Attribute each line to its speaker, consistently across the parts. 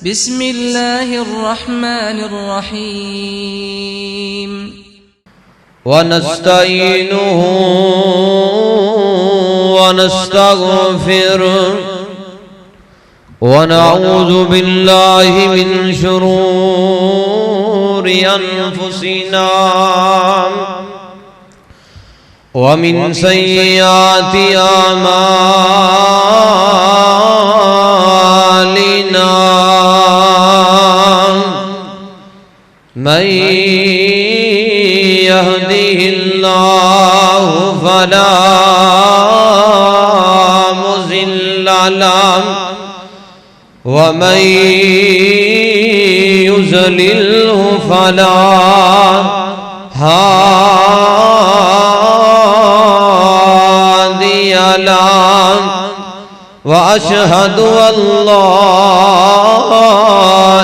Speaker 1: بسم الله الرحمن الرحيم
Speaker 2: ونستعينه ونستغفره ونعوذ بالله من شرور أنفسنا ومن سيئات أعمالنا من يهده الله فلا مضل له ومن يضلله فلا هادي له وأشهد أن لا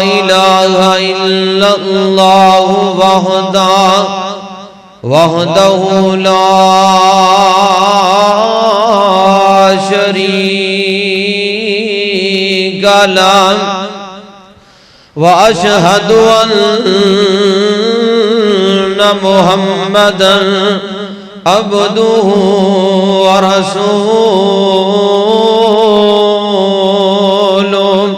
Speaker 2: إله إلا الله وحده لا شريك له وأشهد أن محمدًا عبده ورسوله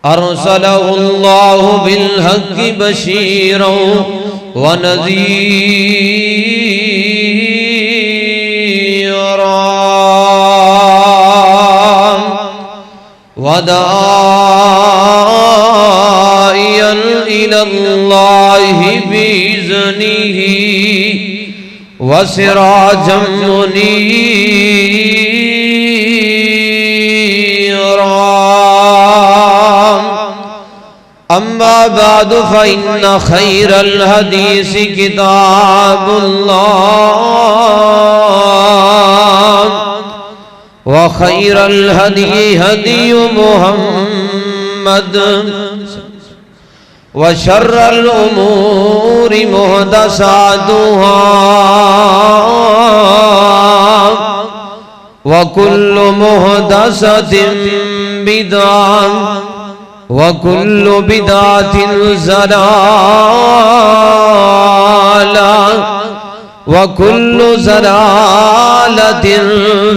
Speaker 2: أرسله الله بالحق بشيرا ونذيرا وداعيا إلى الله بإذنه وسراجا منيرا أما بعد فإن خير الحديث كتاب الله وخير الهدي هدي محمد وشر الأمور محدثاتها وكل محدثة بدعة وكل بدعة ضلالة وكل ضلالة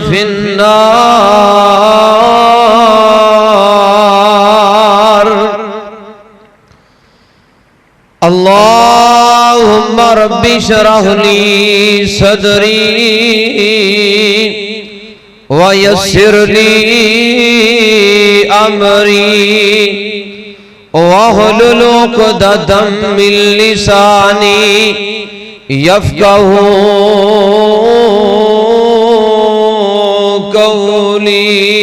Speaker 2: في النار. اللهم رب اشرح لي صدري ويسر لي أمري واحلل عقدة من لساني يفقهوا قولي.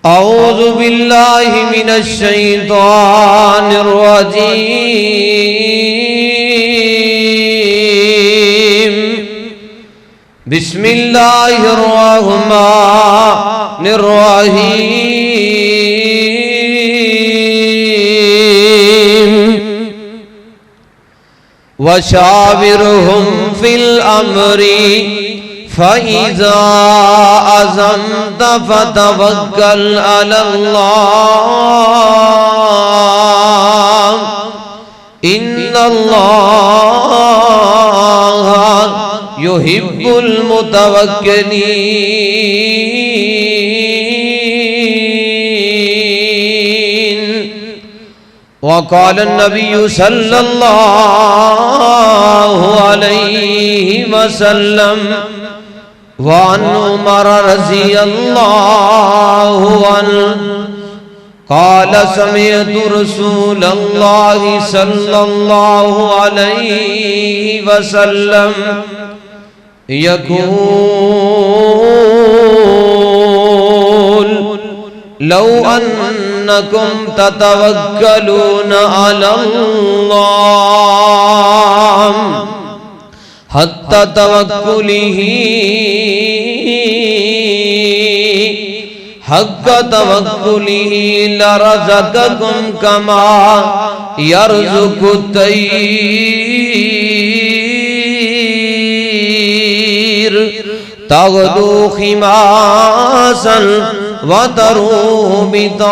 Speaker 2: أعوذ بالله من الشيطان الرجيم. بسم الله الرحمن الرحيم. وشاورهم في الأمر فإذا عزمت فتوكل على الله إن الله يحب المتوكلين. وقال النبي صلى الله عليه وسلم وعن عمر رضي الله عنه قال سمعت رسول الله صلى الله عليه وسلم يقول لو أنكم تتوكلون على الله حتى توكله حق توكله لرزقكم كما يرزق الطير تغدو خماسا وتروح بطانا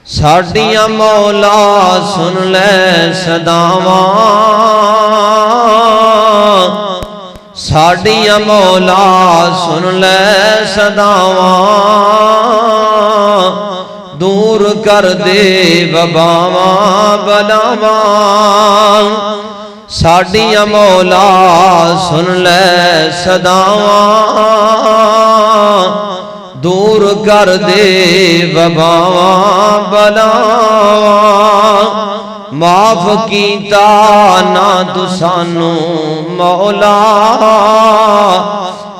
Speaker 2: ساڈیاں مولا سن لے صداواں ساڈیاں مولا سن لے صداواں دور کر دے وباواں بلاواں ساڈیاں مولا سن لے صداواں دور کر دے وباواں بلاواں معاف کیتا نہ تو سانو مولا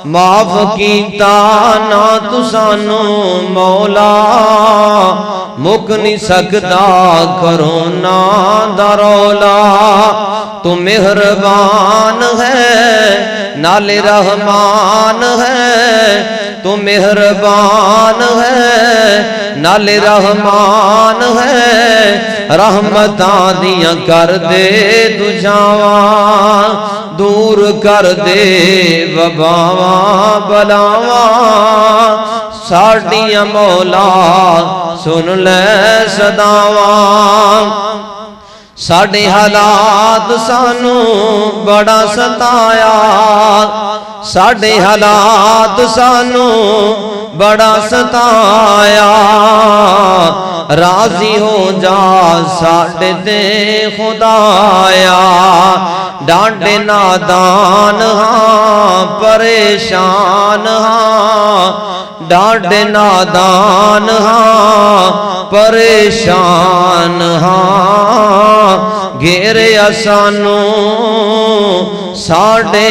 Speaker 2: معاف کیتا نہ تو سانو مولا مک نہیں سکدا کرونا دا رولا تو مہربان ہے نالے رحمان ہے تو مہربان ہے نالے رحمان ہے رحمتاں دیاں کر دے دجاواں دور کر دے وباواں بلاواں ساڈیاں مولا سن لے صداواں ساڈے حالات سانو بڑا ستایا ساڈے حالات سانو بڑا ستایا راضی ہو جا ساڈے تے خدایا ڈانڈے نادان ہاں پریشان ہاں ڈانڈے نادان ہاں پریشان ہاں گھیرے سانو ساڈے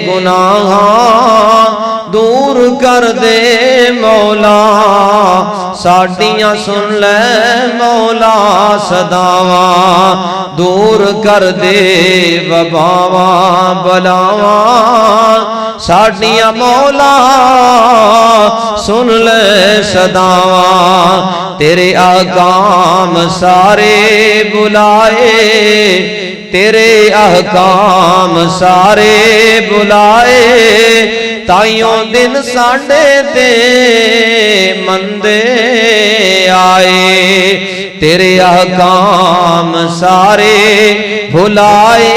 Speaker 2: گناہاں دور کر دے مولا ساڈیاں سن لے مولا صداواں دور کر دے وباواں بلاواں ساڈیاں مولا سن لے صداواں تیرے احکام سارے بلائے تیرے احکام سارے بلائے تائیوں دن ساڈے تے مندے آئے تیرے احکام سارے بھلائے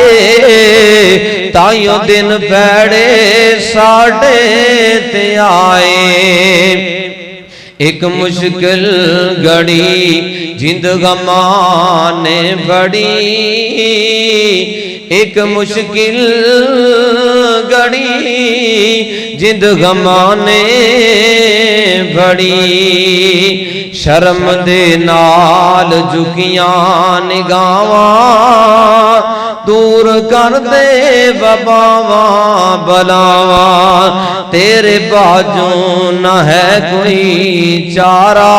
Speaker 2: تائیوں دن پیڑے ساڈے تے آئے ایک مشکل گھڑی جند غماں نے بڑی ایک مشکل گھڑی جند غماں نے بڑی شرم دے نال جھکیاں نگاواں دور کر دے وباواں بلاواں تیرے باجوں نہ ہے کوئی چارہ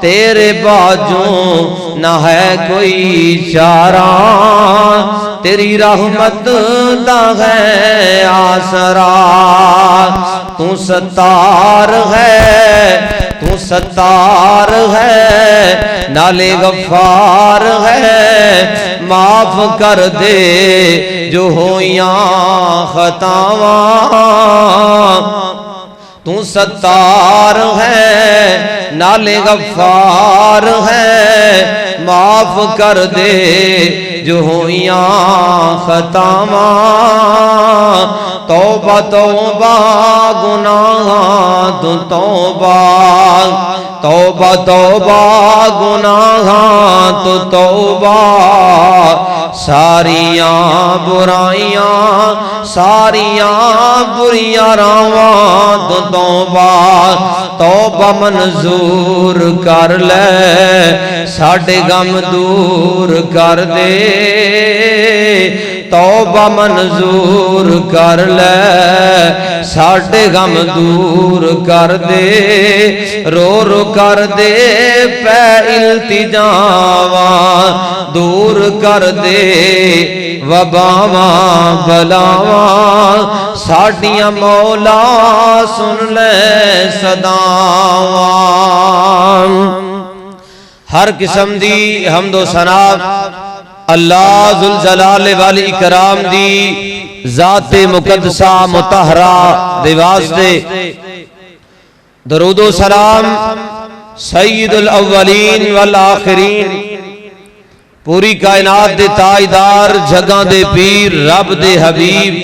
Speaker 2: تیرے باجوں نہ ہے کوئی چارہ تیری رحمت دا ہے آسرا تو ستار ہے تو ستار ہے نالے غفار ہے معاف کر دے جو ہویاں خطاواں تو ستار ہے نالے غفار ہے معاف کر دے جو ہویاں خطاواں توبہ توبہ گناہاں تو توبہ توبہ توبہ گناہاں تو توبہ ساریاں برائیاں ساریاں بریاں راواں تو توبہ توبہ منظور کر لے ساڈے غم دور کر دے توبہ منظور کر لے ساڈے غم دور کر دے رو رو کر دے پے التجاواں دور کر دے وباواں بلاواں ساڈیاں مولا سن لے صداواں ہر قسم دی حمد و ثنا اللہ ذوالجلال والاکرام دی ذات مقدسہ مطہرہ دے واسطے، درود و سلام سید الاولین والآخرین، پوری کائنات دے تاجدار، جگاں دے پیر، رب دے حبیب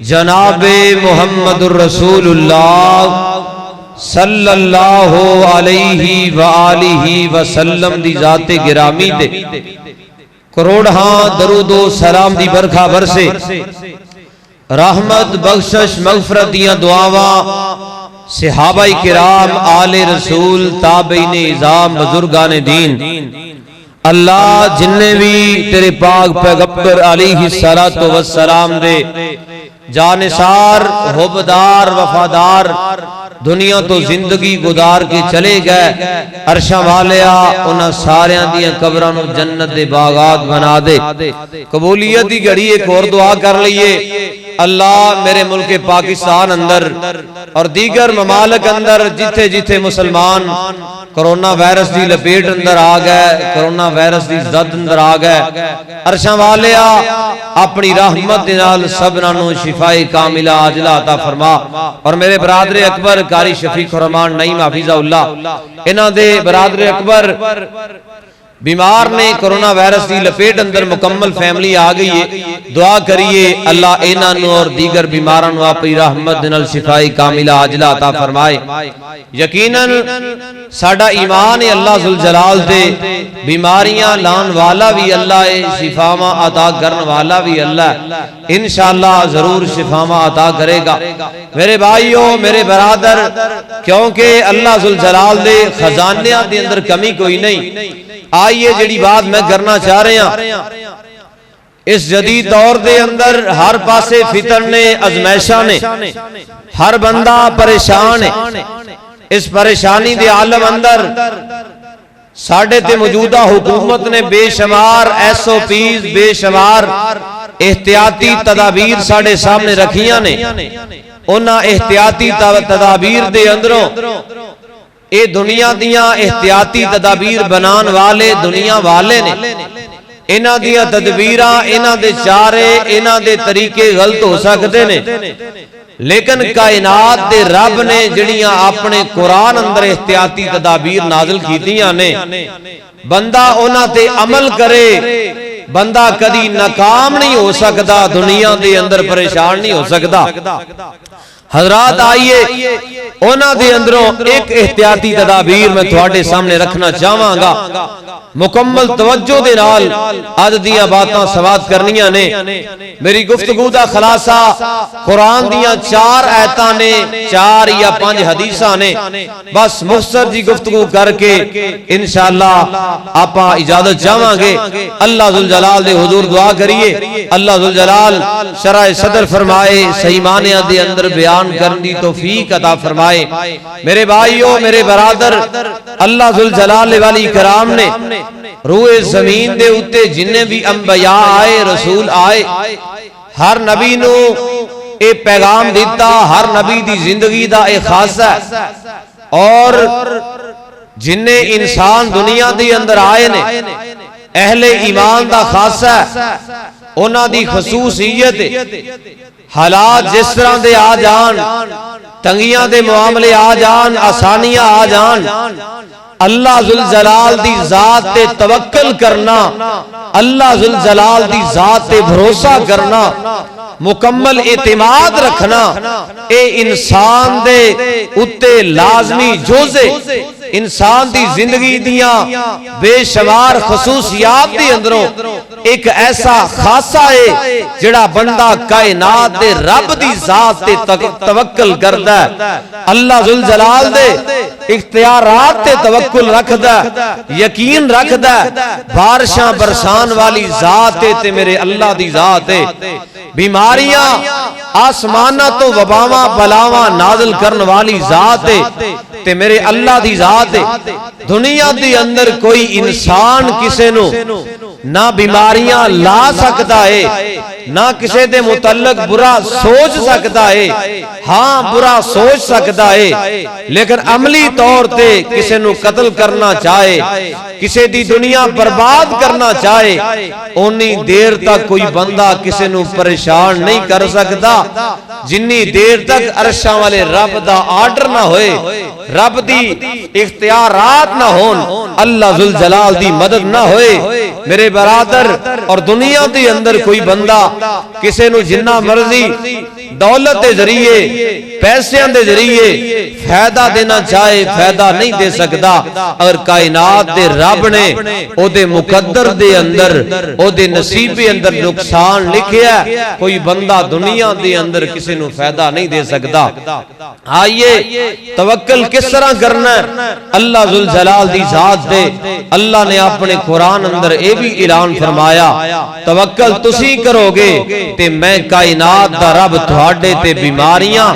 Speaker 2: جناب محمد الرسول اللہ صلی اللہ علیہ وآلہ وسلم دی ذات گرامی دے کروڑہاں درود و سلام دی برکھا برسے، رحمت بخشش مغفرت دیاں دعاواں صحابہ کرام، آل رسول، تابعین اعظام، بزرگان دین، اللہ جننے بھی تیرے پاک پیغمبر علیہ السلام دے جانثار، حبدار، وفادار دنیا تو زندگی گزار کے چلے گئے، عرشاں والیا انہاں ساریاں دیاں قبراں نو جنت دے باغات بنا دے۔ قبولیت دی گھڑی ایک اور دعا کر لئیے، اللہ میرے ملک پاکستان اندر اور دیگر ممالک اندر جتھے جتھے مسلمان کرونا وائرس دی لپیٹ اندر آ گئے، کرونا وائرس دی زد اندر آ گئے، عرشاں والیا اپنی رحمت دے نال سبھاں نوں شفاء کاملہ عاجلہ عطا فرما۔ اور میرے برادر اکبر قاری شفیق الرحمان نعیم حفیظہ اللہ، انہاں دے برادر اکبر بیمار نے، کرونا وائرس دی لپیٹ اندر مکمل فیملی آ گئی ہے، دعا کریے اللہ انہاں نوں اور دیگر بیماراں نوں اپنی رحمت دے نال شفاء کاملہ عاجلہ عطا فرمائے۔ یقیناً ساڈا ایمان ہے اللہ ذوالجلال دے، بیماریاں لان والا بھی اللہ ہے، شفاواں عطا کرن والا بھی اللہ ہے، انشاءاللہ ضرور شفاواں عطا کرے گا۔ میرے بھائیوں، میرے برادر، کیونکہ اللہ ذوالجلال دے خزانیاں دے اندر کمی کوئی نہیں۔ آئیے جڑی بات میں کرنا چاہ رہے ہیں، اس جدید دور دے اندر ہر پاسے فتن نے، ازمائشاں نے، ہر بندہ پریشان ہے۔ اس پریشانی دے عالم اندر ساڑھے تے موجودہ حکومت نے بے شمار SOPs، بے شمار احتیاطی تدابیر ساڑھے سامنے رکھیاں نے۔ انہاں احتیاطی تدابیر دے اندروں اے دنیا دیاں احتیاطی تدابیر بنان والے دنیا والے نے، انہاں دیاں تدبیراں، انہاں دے چارے، انہاں دے طریقے غلط ہو سکتے نے، لیکن کائنات دے رب نے جڑیاں اپنے قرآن اندر احتیاطی تدابیر نازل کیتیاں نے، بندہ انہاں تے عمل کرے، بندہ کدی ناکام نہیں ہو سکتا، دنیا دے اندر پریشان نہیں ہو سکتا۔ حضرات آئیے اونا دے اندروں ایک احتیاطی تدابیر میں تھوڑے سامنے رکھنا چاہواں گا، مکمل توجہ دے نال آج دیاں باتاں سوات کرنیاں نے۔ میری گفتگو دا خلاصہ قرآن دیاں 4 آیتاں نے، 4 یا 5 حدیثاں نے، بس مختصر جی گفتگو کر کے انشاءاللہ آپا اجازت چاہواں گے۔ اللہ ذوالجلال دے حضور دعا کریے، اللہ ذوالجلال شرح صدر فرمائے، صحیح معنی دے اندر بیان کرن دی توفیق عطا فرمائے۔ میرے بھائیوں، میرے برادر، اللہ ذوالجلال والی کرام نے روح زمین دے اتے جننے بھی انبیاء آئے، رسول آئے، ہر نبی نو اے پیغام دیتا، ہر نبی دی زندگی دا اے خاصہ ہے، اور جننے انسان دنیا دی اندر آئے نے اہل ایمان دا خاصہ ہے، انہاں دی خصوصیت حالات جس طرح دے آ جان، تنگیاں دے معاملے آ جان، آسانیاں آ جان، اللہ ذوالجلال دی ذات تے توکل کرنا، اللہ ذوالجلال دی ذات تے بھروسہ کرنا، مکمل اعتماد رکھنا، اے انسان دے اتے لازمی جوزے، انسان دی زندگی دیاں بے شمار خصوصیات دی اندروں ایک ایسا خاصہ ہے جڑا بندہ کائنات دے رب دی ذات تے توکل کردا ہے، اللہ ذوالجلال دے اختیارات تے توکل رکھدا ہے، یقین رکھدا ہے، بارشاں برسان والی ذات تے میرے اللہ دی ذات ہے، بیماریاں آسمانہ تو وباواں بلاواں نازل کرن والی ذات ہے تے میرے اللہ دی ذات ہے۔ دنیا دی اندر کوئی انسان کسے نو نہ بیماریاں لا سکتا ہے، نہ کسی دے متعلق برا سوچ سکتا ہے، ہاں برا سوچ سکتا ہے، لیکن عملی طور تے کسی نو قتل کرنا چاہے، کسی دی دنیا برباد کرنا چاہے، اونی دیر تک کوئی بندہ کسی نو پریشان نہیں کر سکتا جنی دیر تک عرشاں والے رب دا آرڈر نہ ہوئے، رب دی اختیارات نہ ہون، اللہ ذوالجلال دی مدد نہ ہوئے۔ میرے برادر، اور دنیا دی اندر کوئی بندہ کسی نو جنہ مرضی دولت دے ذریعے، پیسیاں دے ذریعے فائدہ دینا چاہے فائدہ نہیں دے سکتا، اگر کائنات دے رب نے او دے مقدر دے اندر، او دے نصیب دے اندر نقصان لکھیا، کوئی بندہ دنیا دے اندر کسی نو فائدہ نہیں دے سکتا۔ آئیے توکل کس طرح کرنا ہے؟ اللہ ذوالجلال دی ذات دے اللہ نے اپنے قرآن اندر اے بھی اعلان فرمایا، توکل تسی کرو گے تے میں کائنات دا رب تھوڑے تے بیماریاں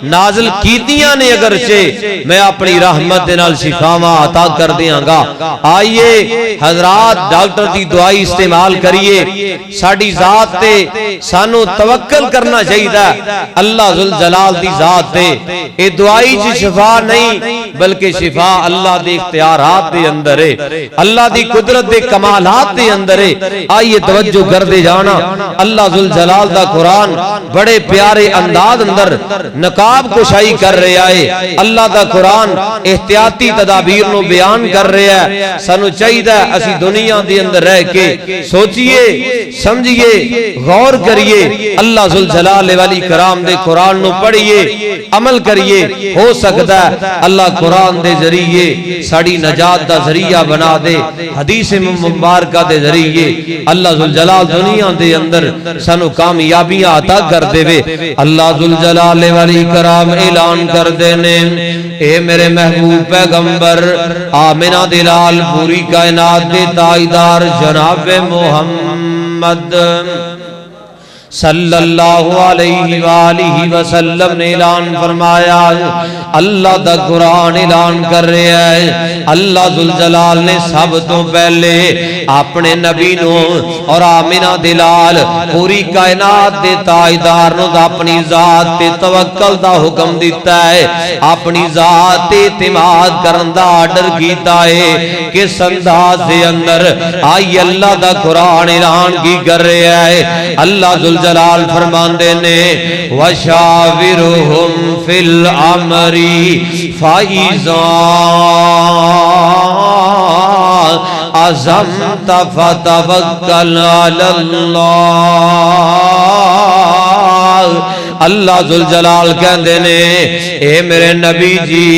Speaker 2: نازل کیتیاں نے، اگرچہ میں اپنی رحمت دے نال شفاواں عطا کر دیاں گا۔ آئیے حضرات ڈاکٹر دی دعائی استعمال کریے، ساڈی ذات تے سانو توکل کرنا چاہیے، اللہ ذوالجلال دی ذات تے اے دعائی چ شفا نہیں بلکہ شفا اللہ دے اختیارات دے اندر ہے، اللہ دی قدرت دے کمالات دے اندر ہے۔ آئیے توجہ کر دے جانا، اللہ ذوالجلال دا قرآن بڑے پیارے انداز اندر نقاب کشائی کر رہا ہے، اللہ دا قرآن احتیاطی تدابیر نو بیان کر رہا ہے۔ سانو چاہیے اسی دنیا دے اندر رہ کے سوچئے سمجھئے غور کریے، اللہ ذوالجلال والی کرام دے قرآن نو پڑھئے عمل کریے، ہو سکتا ہے اللہ قرآن دے ذریعے ساڑی نجات دا ذریعہ بنا دے، حدیث مبارکہ دے ذریعے اللہ ذوالجلال دنیا دے اندر سانو کامیابیاں عطا کر دے وے۔ اللہ ذوالجلال والی کرام اعلان کر دینے، اے میرے محبوب پیغمبر آمنہ دلال پوری کائنات دے تائیدار جناب محمد صلی اللہ علیہ وآلہ وسلم نے اعلان فرمایا، اللہ دا قرآن اعلان کر رہا ہے، اللہ ذوالجلال نے سب تو پہلے اپنے نبی نو اور آمنہ دلال پوری کائنات دے تاجدار نو اپنی ذات تے توکل دا حکم دیتا ہے، اپنی ذات تے اعتماد کرن دا آرڈر کیتا ہے۔ کس انداز دے اندر؟ آئی اللہ دا قرآن اعلان کی کر رہا ہے، اللہ ذوالجلال فرماندے نے وَشَاوِرُهُمْ فِي الْأَمْرِ فَإِذَا عَزَمْتَ فَتَوَكَّلْ عَلَى اللَّهِ۔ اللہ ذوالجلال کہندے نے اے میرے نبی جی،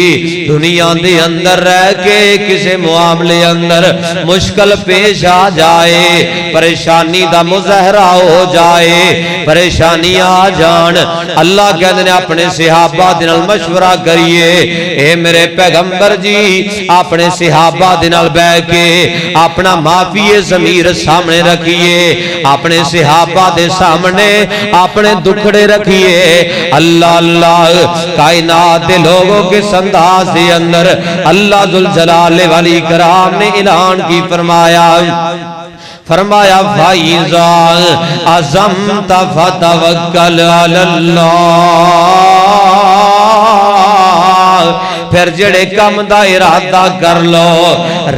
Speaker 2: دنیا دے اندر رہ کے کسے معاملے اندر مشکل پیش آ جائے، پریشانی دا مظاہرہ ہو جائے، پریشانی آ جان، اللہ کہندے نے اپنے صحابہ دے نال مشورہ کریے، اے میرے پیغمبر جی اپنے صحابہ دے نال بیٹھ کے اپنا معافی ضمیر سامنے رکھیے، اپنے صحابہ دے سامنے اپنے دکھڑے رکھیے۔ اللہ اللہ کائنات دے لوگوں کے انداز دے اندر اللہ ذوالجلال والی کرام نے اعلان کی فرمایا فَإِذَا عَزَمْتَ فَتَوَكَّلْ عَلَى اللَّهِ، پھر جڑے کم دا ارادہ کر لو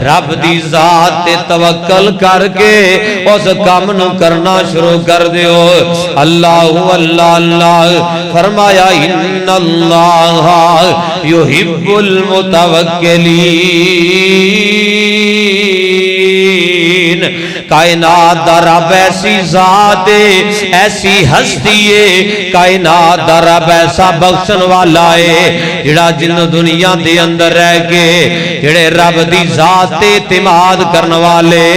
Speaker 2: رب دی ذات تے توکل کر کے اس کام نو کرنا شروع کر دیو۔ اللہ اللہ اللہ فرمایا ان اللہ یحب المتوکلین، کائنات دا رب ایسی ذات ہے، ایسی ہستی ہے، کائنات دا رب ایسا بخشن والا ہے جڑا جن دنیا دے اندر رہ کے جڑے رب دی ذات تے اعتماد کرن والے،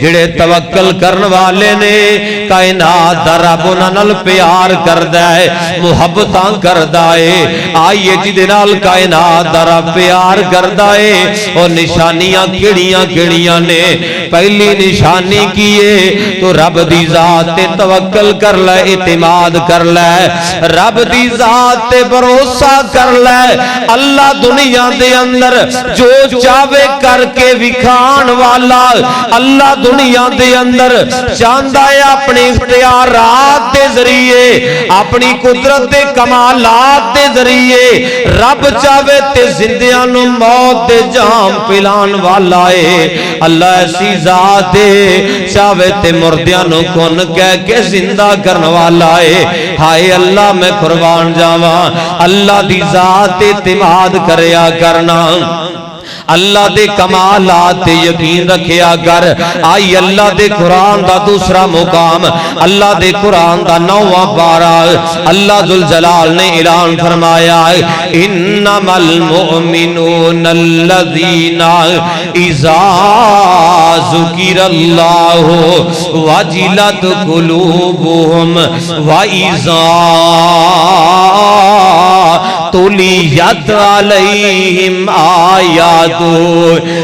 Speaker 2: جڑے توکل کرن والے نے، کائنات دا رب انہاں نال پیار کردا ہے، محبتاں کردا ہے۔ آئیے جدے نال کائنات دا رب پیار کردا ہے، اور نشانیاں کیڑیاں کیڑیاں نے؟ پہلی نشانی کیے تو رب دی ذات تے توکل کر لے، اعتماد کر لے، رب دی ذات تے بھروسہ کر لے، اللہ دنیا دے اندر جو چاہے کر کے وکھان والا اللہ دنیا دے اندر چاہتا ہے اپنے اختیارات دے ذریعے اپنی قدرت دے کمالات دے ذریعے رب چاہے تے زندیاں نو موت دے جام پلان والا ہے اللہ ایسی ذات ہے چاہے تے مردیاں نو کن کہہ کے زندہ کرنے والا ہے ہائے اللہ میں قربان جاواں اللہ دی ذات اعتماد کریا کرنا اللہ دے کمالات تے یقین رکھیا کر آئی اللہ دے قرآن دا دوسرا مقام اللہ دے قرآن دا 9واں پارہ اللہ ذوالجلال نے اعلان فرمایا انما المؤمنون الذین اذا ذکر اللہ وجلت قلوبهم واذا تلیت علیہم آیات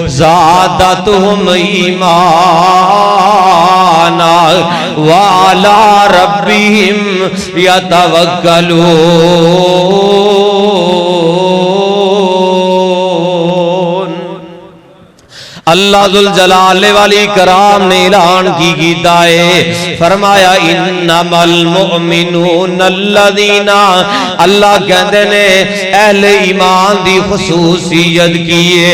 Speaker 2: زادتهم ایمانا وعلی ربهم یتوکلون اللہ ذوالجلال والی کرام نے اعلان کی کیتا ہے فرمایا انما المؤمنون الذین اللہ کہتے نے اہل ایمان دی خصوصیت کیے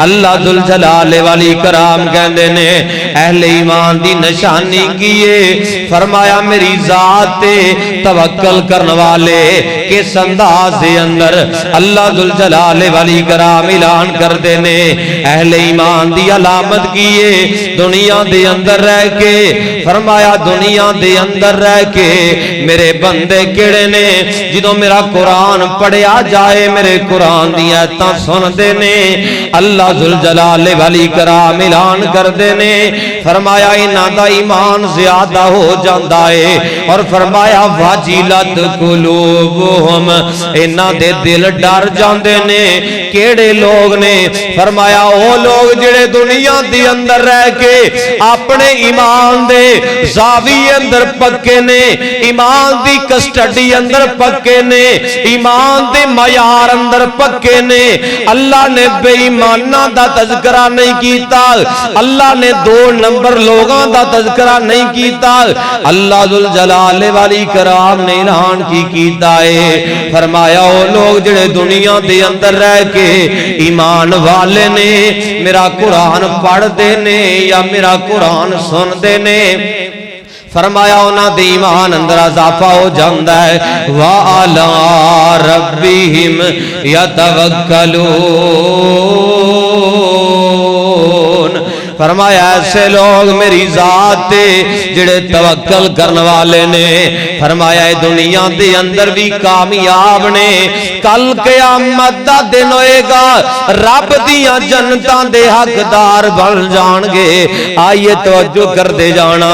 Speaker 2: اللہ ذوالجلال والی کرام کہتے نے اہل ایمان دی نشانی کیے فرمایا میری ذات توکل کرنے والے کس انداز دے اندر اللہ ذوالجلال والی کرام اعلان کرتے نے اہل ایمان دی علامت کیے دنیا دے اندر رہ کے فرمایا دنیا دے اندر رہ کے میرے بندے کیڑے نے جدوں میرا قرآن پڑھیا جائے میرے قرآن دی آیتاں سن دے نے اللہ ذوالجلال والی کرام اعلان کر دے نے فرمایا انہاں دا ایمان زیادہ ہو جاندا ہے اور فرمایا واجلت قلوبہم انہاں دے دل ڈر جاندے نے کیڑے لوگ نے فرمایا او لوگ جڑے دنیا دی اندر رہ کے اپنے ایمان دے زاویے اندر پکے نے ایمان دی کسٹڈی اندر پکے نے ایمان دے معیار اندر پکے نے اللہ نے بے ایمانہ دا تذکرہ نہیں کیتا اللہ نے 2 نمبر لوگاں دا تذکرہ نہیں کیتا اللہ ذوالجلال والی کرام نے اعلان کی کیتا ہے فرمایا وہ لوگ جڑے دنیا دے اندر رہ کے ایمان والے نے میرا قرآن پڑھ دے نے یا میرا قرآن سن دے نے فرمایا انہاں دے ایمان اندر اضافہ ہو جاندا ہے وَعَلَىٰ رَبِّهِمْ يَتَوَكَّلُونَ فرمایا ایسے لوگ میری ذات جڑے توکل کرنے والے نے فرمایا دنیا دے اندر بھی کامیاب نے کل قیامت دا دن ہوئے گا رب دیاں جنتاں دے حقدار بن جان گے آئیے توجہ کر دے جانا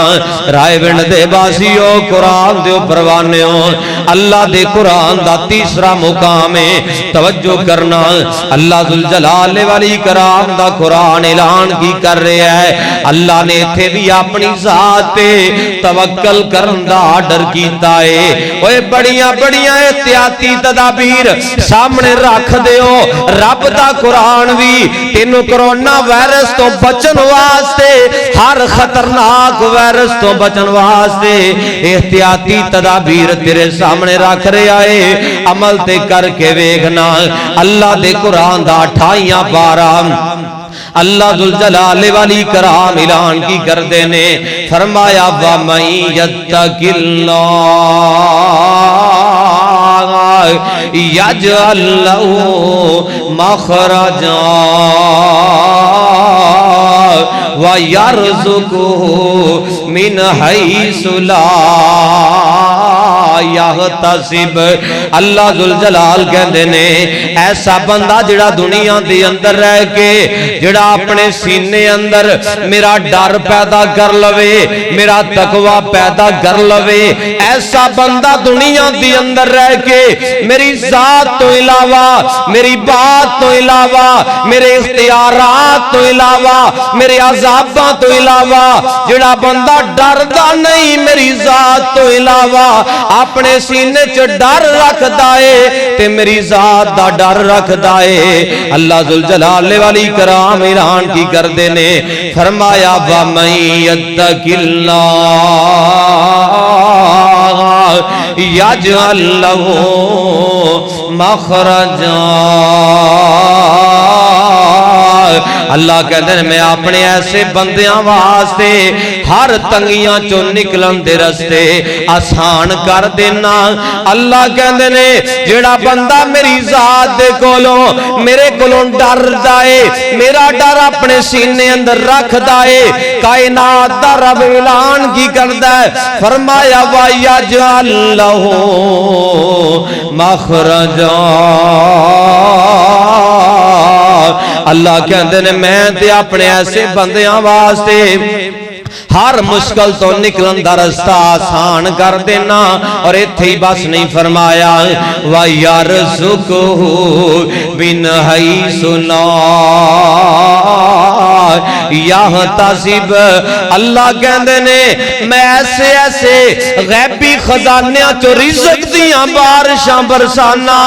Speaker 2: رائے بن دے باسیو قرآن دے پروانیوں اللہ دے قرآن دا تیسرا مقام ہے توجہ کرنا اللہ ذوالجلال والی کرام دا قرآن اعلان کی کر رہے ہے اللہ نے تھے بھی اپنی ذات پہ توکل کرن دا آرڈر کیتا ہے اوے بڑیاں بڑیاں احتیاطی تدابیر سامنے رکھ دیو رب دا قرآن بھی تینوں کرونا وائرس تو بچن واسطے ہر خطرناک وائرس تو بچن واسطے احتیاطی تدابیر تیرے سامنے رکھ رہا ہے عمل تے کر کے ویکھنا اللہ دے قرآن دا 28واں پارہ اللہ ذوالجلال والی کرام اعلان کی کر دینے فرمایا وَمَن يَتَّقِ اللَّهَ يَجْعَل لَّهُ مَخْرَجًا وَيَرْزُقْهُ مِنْ حَيْثُ لَا یحتسب اللہ ذوالجلال کہندے نے ایسا بندہ جڑا دنیا دے اندر رہ کے جڑا اپنے سینے اندر میرا ڈر پیدا کر لوے میرا تقوی پیدا کر لوے ایسا بندہ دنیا دے اندر رہ کے میری ذات تو علاوہ میری بات تو علاوہ میرے اختیارات تو علاوہ میرے عذاباں تو علاوہ جڑا بندہ ڈردا نہیں میری ذات تو علاوہ اپنے سینے چ ڈر رکھدا ہے تے میری ذات دا ڈر رکھدا ہے اللہ ذوالجلال والی کرام اعلان کی کردے نے فرمایا وَمَن يَتَّقِ اللَّهَ يَجْعَل لَّهُ مَخْرَجًا اللہ کہتے ہیں میں اپنے ایسے بندیاں واسطے ہر تنگیاں چو نکلن دے رستے آسان کر دینا اللہ کہتے ہیں جڑا بندہ میری ذات دے کولوں میرے کولوں ڈر دائے میرا ڈر اپنے سینے اندر رکھ دائے کائنات دا رب اعلان کی کردہ ہے فرمایا وَيَجْعَل لَّهُ مَخْرَجًا اللہ کہتے ہیں میں تے اپنے ایسے بندیاں واسطے ہر مشکل تو نکلن دا رستہ آسان کر دینا اور ایتھے ہی بس نہیں فرمایا وَيَرْزُقْهُ مِنْ حَيْثُ لَا يَحْتَسِبُ اللہ کہندے نے میں ایسے ایسے غیبی خزانیاں چو رزق دیاں بارشاں برسانا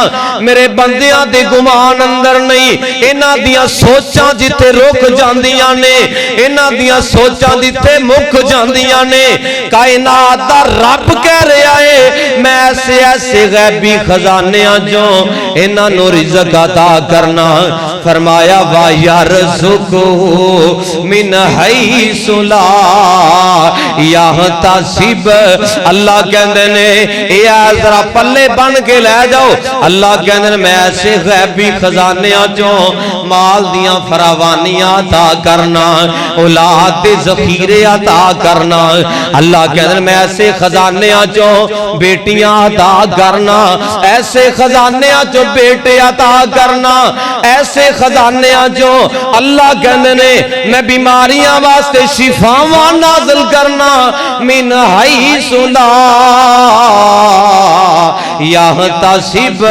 Speaker 2: میرے بندیاں دے گمان اندر نہیں انہاں دیاں سوچاں جتے رک جاندیاں نے انہاں دیاں سوچاں جتے مک جاندیاں نے کائنات دا رب کہہ رہا ہے میں ایسے ایسے غیبی خزانیاں جو انہاں نو رزق عطا کرنا فرمایا وَيَرْزُقْهُ مِنْ حَيْثُ لَا يَحْتَسِبُ اللہ کہندے نے اے ذرا پلے بن کے لے جاؤ اللہ کہندے نے میں ایسے غیبی خزانیاں جو مال دیاں فراوانیاں عطا کرنا اولاد دے ذخیرے عطا کرنا اللہ کہندے نے میں ایسے خزانیاں جو بیٹیاں عطا کرنا ایسے خزانیاں جو بیٹے عطا کرنا ایسے خزانیاں جو اللہ کہندے نے میں بیماریاں واسطے شفاواں نازل کرنا من حیث لا یحتسب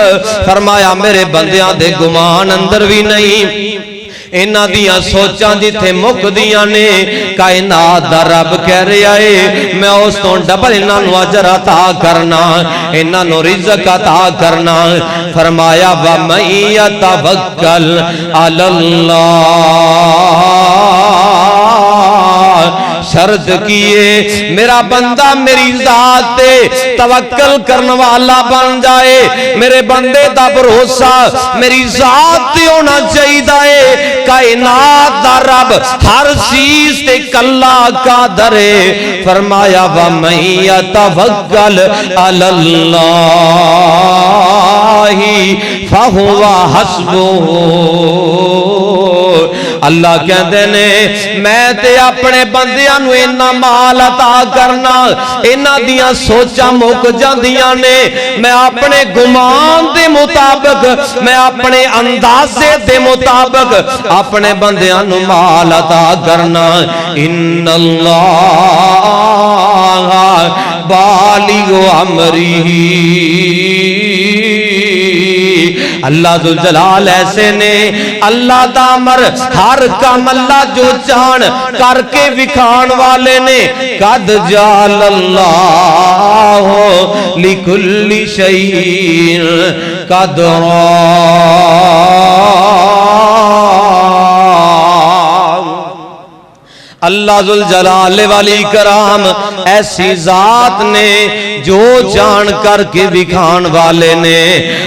Speaker 2: فرمایا میرے بندیاں دے گمان اندر بھی نہیں انہاں دیاں سوچاں جتھے مک دیاں نے کائنات دا رب کہہ رہا ہے میں اس تو ڈبل انہاں نو اجر عطا کرنا انہاں نو رزق عطا کرنا فرمایا وَمَن يَتَوَکَّلْ عَلَى اللَّهِ شرط کیے میرا بندہ میری ذات تے توکل کرنے والا بن جائے میرے بندے دا بھروسہ میری ذات تے ہونا چاہیے کائنات دا رب ہر چیز تے کلا قادر ہے فرمایا وَمَن يَتَوَکَّلْ عَلَى اللَّهِ فَهُوَ حَسْبُهُ اللہ کہندے نے میں تے اپنے بندیاں نو اینا مال عطا کرنا اینا دیاں سوچاں مک جاندیاں نے میں اپنے گمان دے مطابق میں اپنے اندازے دے مطابق اپنے بندیاں نو مال عطا کرنا ان اللہ بالغ امرہ اللہ ذوالجلال ایسے نے اللہ دا امر ہر کام اللہ جو جان کر کے وکھان والے نے قد جعل اللہ لکل شیء قدرا اللہ ذوالجلال والی کرام ایسی ذات نے جو جان کر کے دکھان والے نے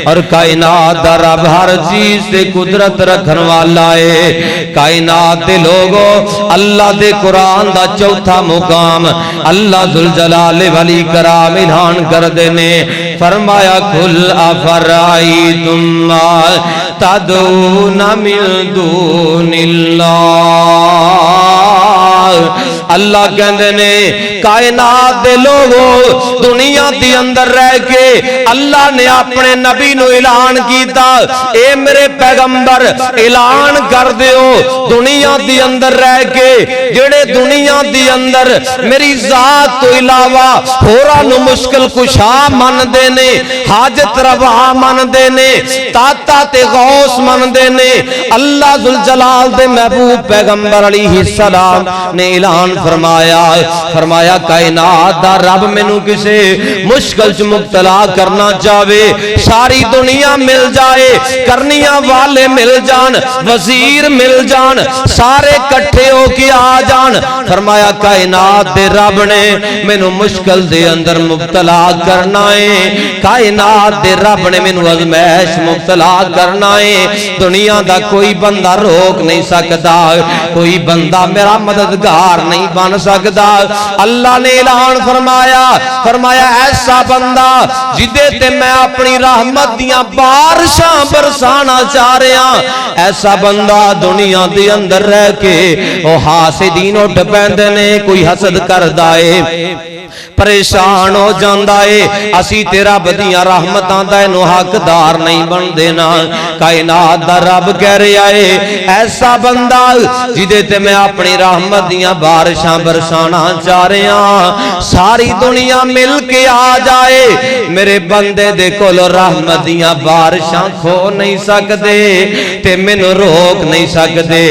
Speaker 2: اور کائنات دا رب ہر چیز تے قدرت رکھن والا ہے کائنات دے لوگوں اللہ دے قرآن دا چوتھا مقام اللہ ذوالجلال والی کرام اعلان کر دینے فرمایا کل افرائیتم ما تدعون من دون اللہ اللہ کہندے نے کائنات دے لوگو دنیا دی اندر رہ کے اللہ نے اپنے نبی نو اعلان کیتا اے میرے پیغمبر اعلان کر دیو دنیا دی اندر رہ کے جڑے دنیا دی اندر میری ذات تو علاوہ ہورا نو مشکل کشا من دے نے حاجت روا من دے نے تاتا تے غوث من دے نے اللہ ذوالجلال دے محبوب پیغمبر علیہ السلام نے اعلان فرمایا کائنات دا رب مینوں کسے مشکل چ مبتلا کرنا چاہے ساری دنیا مل جائے کرنیاں والے مل جان وزیر مل جان سارے کٹھے ہو کے آ جان فرمایا کائنات دے رب نے مینوں مشکل دے اندر مبتلا کرنا ہے کائنات دے رب نے مینوں آزمائش مبتلا کرنا ہے دنیا دا کوئی بندہ روک نہیں سکتا کوئی بندہ میرا مددگار نہیں بن سکتا اللہ نے اعلان فرمایا ایسا بندہ جدے تے میں اپنی رحمت دیاں بارشاں برسانا چاہ رہا ایسا بندہ دنیا دے اندر رہ کے او حاسدین اٹھ پیندے نے کوئی حسد کردا ہے پریشان ہو جاندا ہے اسی تیرا بدیاں رحمتاں دا نو حقدار نہیں بن دینا کائنات دا رب کہہ رہا ہے ایسا بندہ جدے تے میں اپنی رحمت دیاں بارشاں برسانا چاہ رہا ساری دنیا مل کے آ جائے میرے بندے دے کول رحمت دیاں بارشاں کھو نہیں سکدے تے مینوں روک نہیں سکدے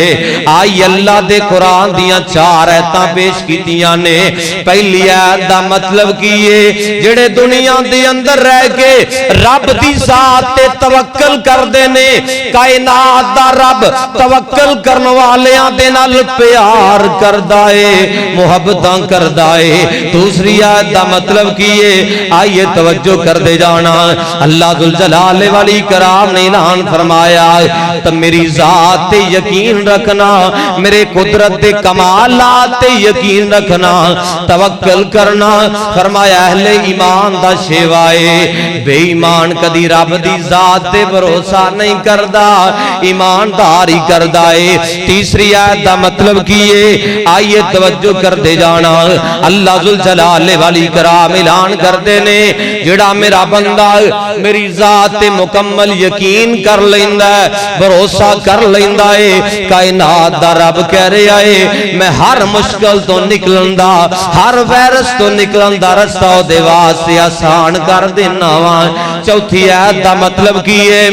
Speaker 2: آئی اللہ دے قرآن دیاں 4 آیتاں پیش کیتیاں نے پہلی آیت دا مطلب کیے جڑے دنیا دے اندر رہ کے رب دی ذات تے توکل کر دینے کائنات دا رب توکل کرن والیاں دے نال پیار کردا ہے محبتاں کردا ہے دوسری آیت دا مطلب کیے آئیے توجہ کر دے جانا اللہ ذوالجلال والی کرام نے اعلان فرمایا تو میری ذات تے یقین رکھنا میرے قدرت دے کمالات تے یقین رکھنا توکل کرنا فرمایا اہل ایمان دا شیوائے بے ایمان کدی رب دی ذات تے بھروسہ نہیں کردا ایمانداری کردا ہے تیسری آیت دا مطلب کیے آئیے توجہ کر دے جانا اللہ ذوالجلال والی کرام اعلان کر دے نے جڑا میرا بندہ میری ذات تے مکمل یقین کر لیندا ہے بھروسہ کر لیندا ہے کائنات دا رب کہہ رہا ہے میں ہر مشکل تو نکلن دا ہر وائرس تو نکلن دا رستہ دے واسطے آسان کر دینا وا چوتھی آیت دا مطلب کی ہے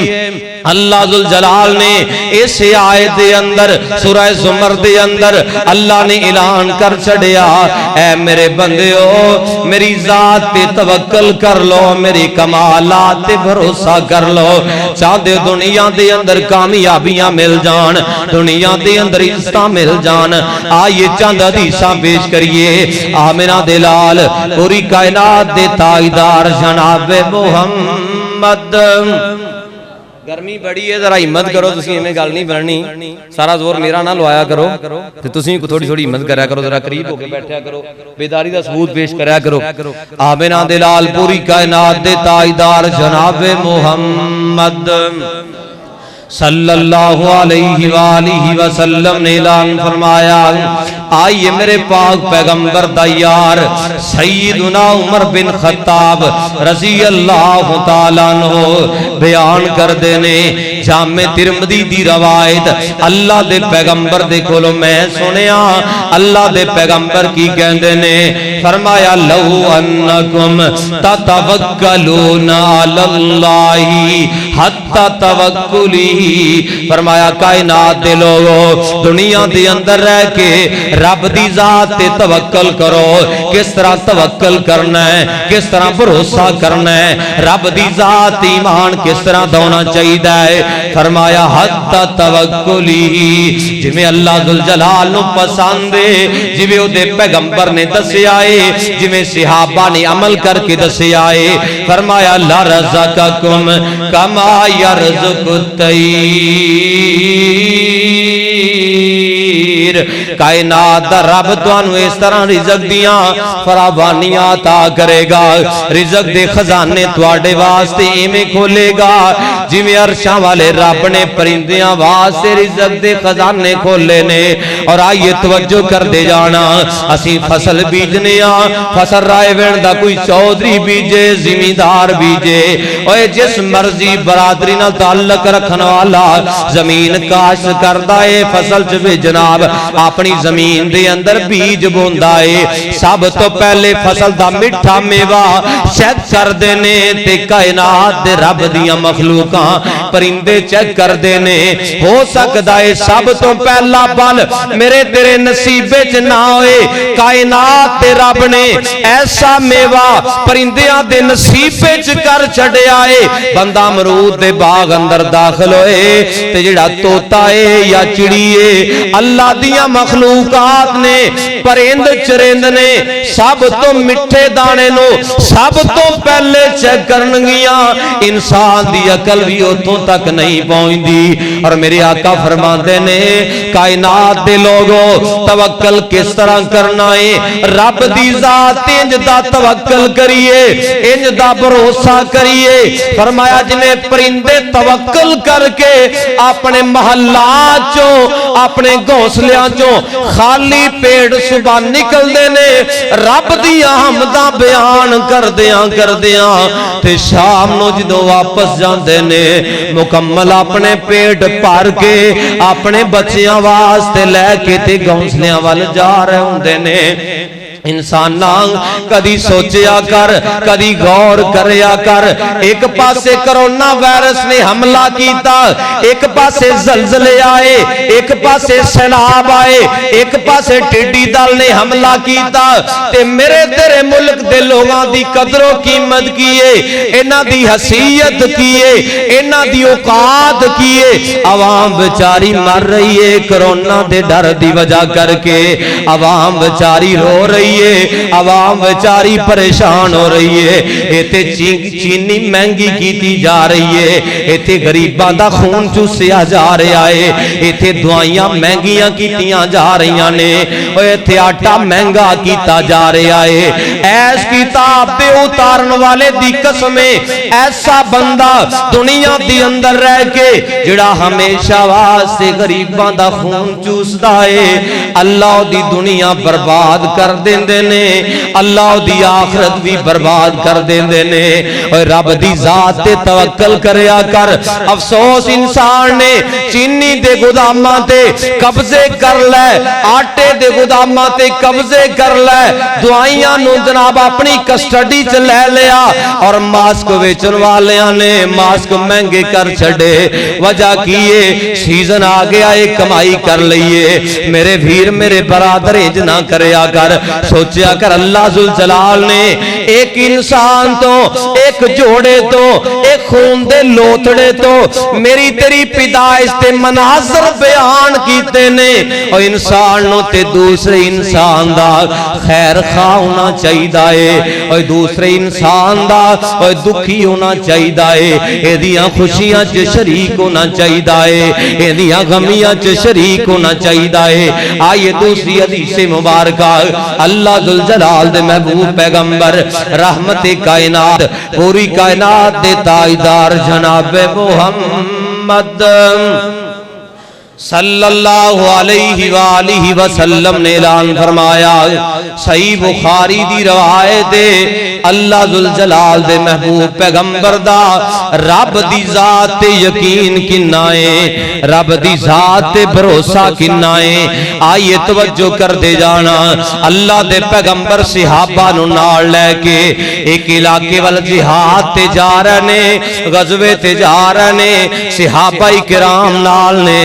Speaker 2: اللہ ذوالجلال نے اس آیت دے اندر سورہ زمر دے اندر اللہ نے اعلان کر چھڑیا اے میرے بندیو میری ذات پہ توکل کر لو میری کمالات پہ بھروسہ کر لو چاہتے دنیا دے اندر کامیابیاں مل جان دنیا دے اندر عزتاں مل جان آئیے چند حدیثاں پیش کریے آمنہ دلال پوری کائنات دے تاجدار جناب محمد گرمی بڑی ہے ذرا ہمت کرو تسی ہمیں گل نہیں بننی سارا زور میرا نہ لوایا کرو تے تسی کو تھوڑی تھوڑی ہمت کریا کرو ذرا قریب ہو کے بیٹھیا کرو بیداری دا ثبوت پیش کریا کرو آمنہ دلال پوری کائنات دے تاجدار جناب محمد صلی اللہ علیہ وآلہ وسلم نے اعلان فرمایا آئیے میرے پاک پیغمبر دا یار سیدنا عمر بن خطاب رضی اللہ تعالیٰ عنہ بیان کر دینے جامع ترمذی دی روایت اللہ دے پیغمبر دے کولو میں سنیا اللہ دے پیغمبر کی کہندے نے فرمایا لو انکم تتوکلون علی اللہ حتی توکلی فرمایا کائنات دے لوگو دنیا دے اندر رہ کے رب دی ذات تے توکل کرو کس طرح توکل کرنا ہے کس طرح بھروسہ کرنا ہے رب دی ذات ایمان کس طرح دونا چاہیے ہے فرمایا حتی توکلی جویں اللہ ذوالجلال نو پسند ہے جویں او دے پیغمبر نے دسیا ہے جویں صحابہ نے عمل کر کے دسیا ہے فرمایا لا رزقکم کما یرزق الطیر القدیر۔ کائنات دا رب تانوں اس طرح رزق دیاں فراوانیاں عطا کرے گا، رزق دے خزانے تواڈے واسطے ایویں کھولے گا جویں عرشاں والے رب نے پرندیاں واسطے رزق دے خزانے کھولے نے۔ اور آئیے توجہ کر دے جانا، اسی فصل بیجنے ہاں، فصل رائے وین دا کوئی چودھری بیجے، زمیندار بیجے، اوے جس مرضی برادری نال تعلق رکھن والا زمین کاشت کردا ہے، فصل چ بھی جناب اپنی زمین دے اندر بیج بوندا ہے، سب تو پہلے فصل دا میٹھا میوہ چیک کر دینے تے کائنات دے رب دیاں مخلوقاں پرندے چیک کر دینے۔ ہو سکدا ہے سب تو پہلا پل میرے تیرے نصیبے چ نہ ہوئے، کائنات دے رب نے ایسا میوہ پرندیاں دے نصیبے چ کر چھڈیا ہے، بندہ امرود دے باغ اندر داخل ہوئے تے جڑا طوطا ہے یا چڑی ہے، اللہ دیاں مخلوقات نے پرند چرند نے سب تو مٹھے دانے نو سب تو پہلے چیک کرنگیاں، انسان دی عقل بھی اتوں تک نہیں پہنچدی۔ اور میرے آقا فرماندے نے کائنات دے لوگوں توکل کس طرح کرنا ہے، رب دی ذات انج دا توکل کریے، انج دا بھروسہ کریے۔ فرمایا جنہیں پرندے توکل کر کے اپنے محلات چوں اپنے گھونسلیاں چوں خالی پیڑ صبح نکل دینے، رب دیاں حمداں بیان کردیاں تے شام نو جدوں واپس جاندے نے مکمل اپنے پیٹ بھر کے اپنے بچیاں واسطے لے کے تے گھونسلیاں وال جا رہے ہوندے نے۔ انساناں کدی سوچیا کر، کدی غور کریا کر، ایک پاسے کرونا وائرس نے حملہ کیتا، ایک پاسے زلزلے آئے، ایک پاسے سیلاب آئے، ایک پاسے ٹڈی دل نے حملہ کیتا تے میرے تیرے ملک دے لوگاں دی قدر و قیمت کیے، انہاں دی حیثیت کیے، انہاں دی اوقات کیے، عوام بیچاری مر رہی ہے کرونا دے ڈر دی وجہ کر کے، عوام بیچاری رو رہی ہے، عوام بیچاری پریشان ہو رہی ہے، ایتے چینی مہنگی کیتی جا رہی ہے، ایتے غریباں دا خون چوسیا جا رہا ہے، ایتے دعائیاں مہنگیاں کیتیاں جا رہی نے، ایتے آٹا مہنگا کیتا جا رہا ہے۔ ایس کتاب دے اتارن والے دی قسمیں ایسا بندہ دنیا دی اندر رہ کے جڑا ہمیشہ واسطے غریباں دا خون چوسدا ہے، اللہ دی دنیا برباد کر دیندے نے، اللہ دی آخرت بھی برباد کر دیندے نے۔ اور رب دی ذات تے توکل کریا کر۔ افسوس انسان نے چینی دے گوداماں تے قبضے کر لے، آٹے دے گوداماں تے قبضے کر لے، دعائیاں نو جناب اپنی کسٹڈی چ لے لیا، اور ماسک ویچن والیاں نے ماسک مہنگے کر چھڑے۔ وجہ کیے سیزن آ گیا ہے کمائی کر لئیے۔ میرے بھیر میرے برادر اج نہ کریا کر، سوچیا کر اللہ ذوالجلال نے ایک انسان تو، ایک جوڑے تو، ایک خون دے لوتڑے تو میری تیری پیدائش تے مناظر بیان کیتے نے، اور انسان نو تے دوسرے انسان دا خیر خواہ ہونا چاہیدا ہے، اور دوسرے انسان دا اور دکھی ہونا چاہیدا ہے، ایدیاں خوشیاں چ شریک ہونا چاہیدا ہے، ایدیاں غمیاں چ شریک ہونا چاہیدا ہے۔ آئیے دوسری حدیث مبارکہ اللہ ذوالجلال دے محبوب پیغمبر رحمت کائنات پوری کائنات دے تاجدار جناب محمد صلی اللہ علیہ وآلہ وسلم نے اعلان فرمایا، صحیح بخاری دی روایت ہے، اللہ ذوالجلال دے محبوب پیغمبر دا رب دی ذات تے یقین کنائے، رب دی ذات تے بھروسہ کنائے۔ آئیے توجہ کر دے جانا، اللہ دے پیغمبر صحابہ نو نال لے کے ایک علاقے وال جہاد تے جا رہے نے، غزوے تے جا رہے نے، صحابہ کرام نال نے،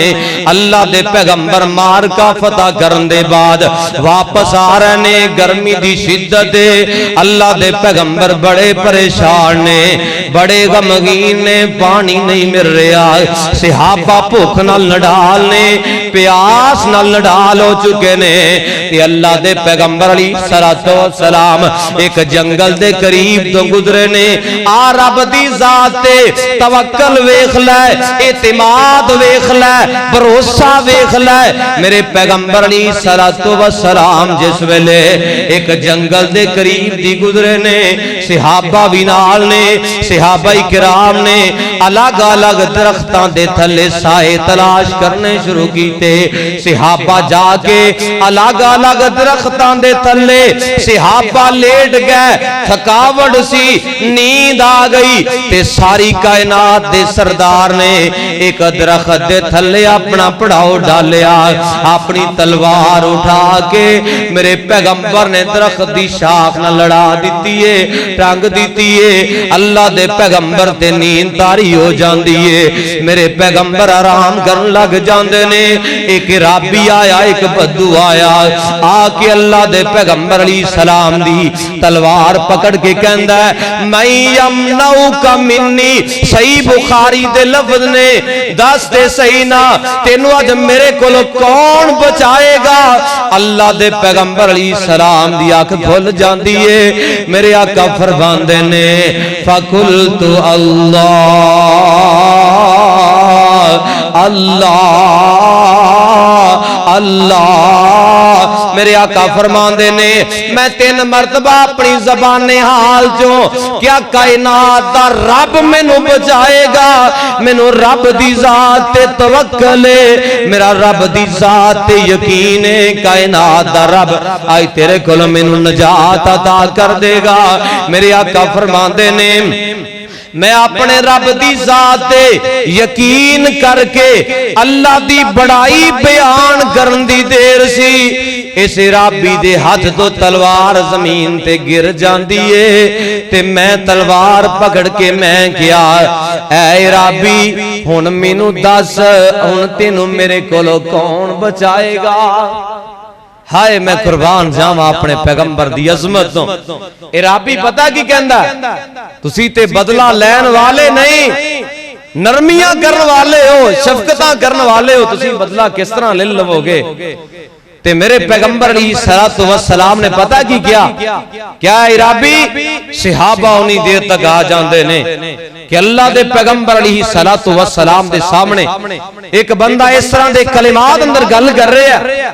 Speaker 2: اللہ دے پیغمبر مار کا فتح کرن دے بعد واپس آ رہے نے، گرمی دی شدت ہے، اللہ دے پیغمبر بڑے پریشان نے، بڑے غمگین نے، پانی نہیں مل رہا، صحابہ بھوک نال نڈال نے، پیاس نال نڈال ہو چکے نے تے اللہ دے پیغمبر علیہ الصلوۃ والسلام ایک جنگل دے قریب تو گزرے نے آ رب دی ذات تے توکل ویکھ لے اعتماد ویکھ لے بھروسہ ویکھ لے میرے پیغمبر علیہ الصلوۃ والسلام جس ویلے ایک جنگل دے قریب دی گزرے نے صحابہ بھی نال نے صحابہ کرام نے الگ الگ درختاں دے تھلے سائے تلاش کرنے شروع کیتے صحابہ جا کے الگ الگ درختاں دے تھلے صحابہ لیٹ گئے تھکاوٹ سی نیند آ گئی تے ساری کائنات دے سردار نے ایک درخت دے تھلے اپنا پڑاؤ ڈالیا اپنی تلوار اٹھا کے میرے پیغمبر نے درخت دی شاخ نہ لڑا دیتی ہے ٹانگ دیتی ہے اللہ دے پیغمبر تے نیند تاری ہو جاندی ہے میرے پیغمبر آرام کرن لگ جاندے نے ایک رابی آیا ایک بدو آیا آ کے اللہ دے پیغمبر علیہ السلام دی تلوار پکڑ کے کہندا ہے میں یمنعک منی صحیح بخاری دے لفظ نے دس دے صحیح نا تینوں اج میرے کولوں کون بچائے گا اللہ دے پیغمبر علیہ السلام دی آنکھ کھل جاندی ہے میرے آقا فرماندے نے فقلت اللہ اللہ اللہ میرے آقا فرماندے نے میں 3 مرتبہ اپنی زبان حال چوں کیا کائنات دا رب مینوں بچائے گا مینوں رب دی ذات تے توکل ہے میرا رب دی ذات تے یقین ہے کائنات دا رب آئی تیرے کول مینوں نجات عطا کر دے گا میرے آقا فرماندے نے میں اپنے رب دی ذات تے یقین کر کے اللہ دی بڑائی بیان کرن دی دیر سی اس رابی دے ہاتھ تو تلوار زمین تے گر جاندی ہے تے میں تلوار پکڑ کے میں کیا اے رابی ہن مینوں دس ہن تینوں میرے کولوں کون بچائے گا ہائے میں قربان جاواں اپنے پیغمبر دی عظمت تو اے رابی پتہ کی کہندا تسی تے بدلہ لین والے نہیں نرمیاں کرن والے ہو شفقتاں کرن والے ہو تسی بدلہ کس طرح لے لو گے تے میرے پیغمبر علیہ الصلوۃ والسلام نے پتہ کی کیا اے رابی صحابہ انہی دیر تک آ جاندے نے کہ اللہ دے پیغمبر علیہ الصلوۃ والسلام دے سامنے ایک بندہ اس طرح دے کلمات اندر گل کر رہا ہے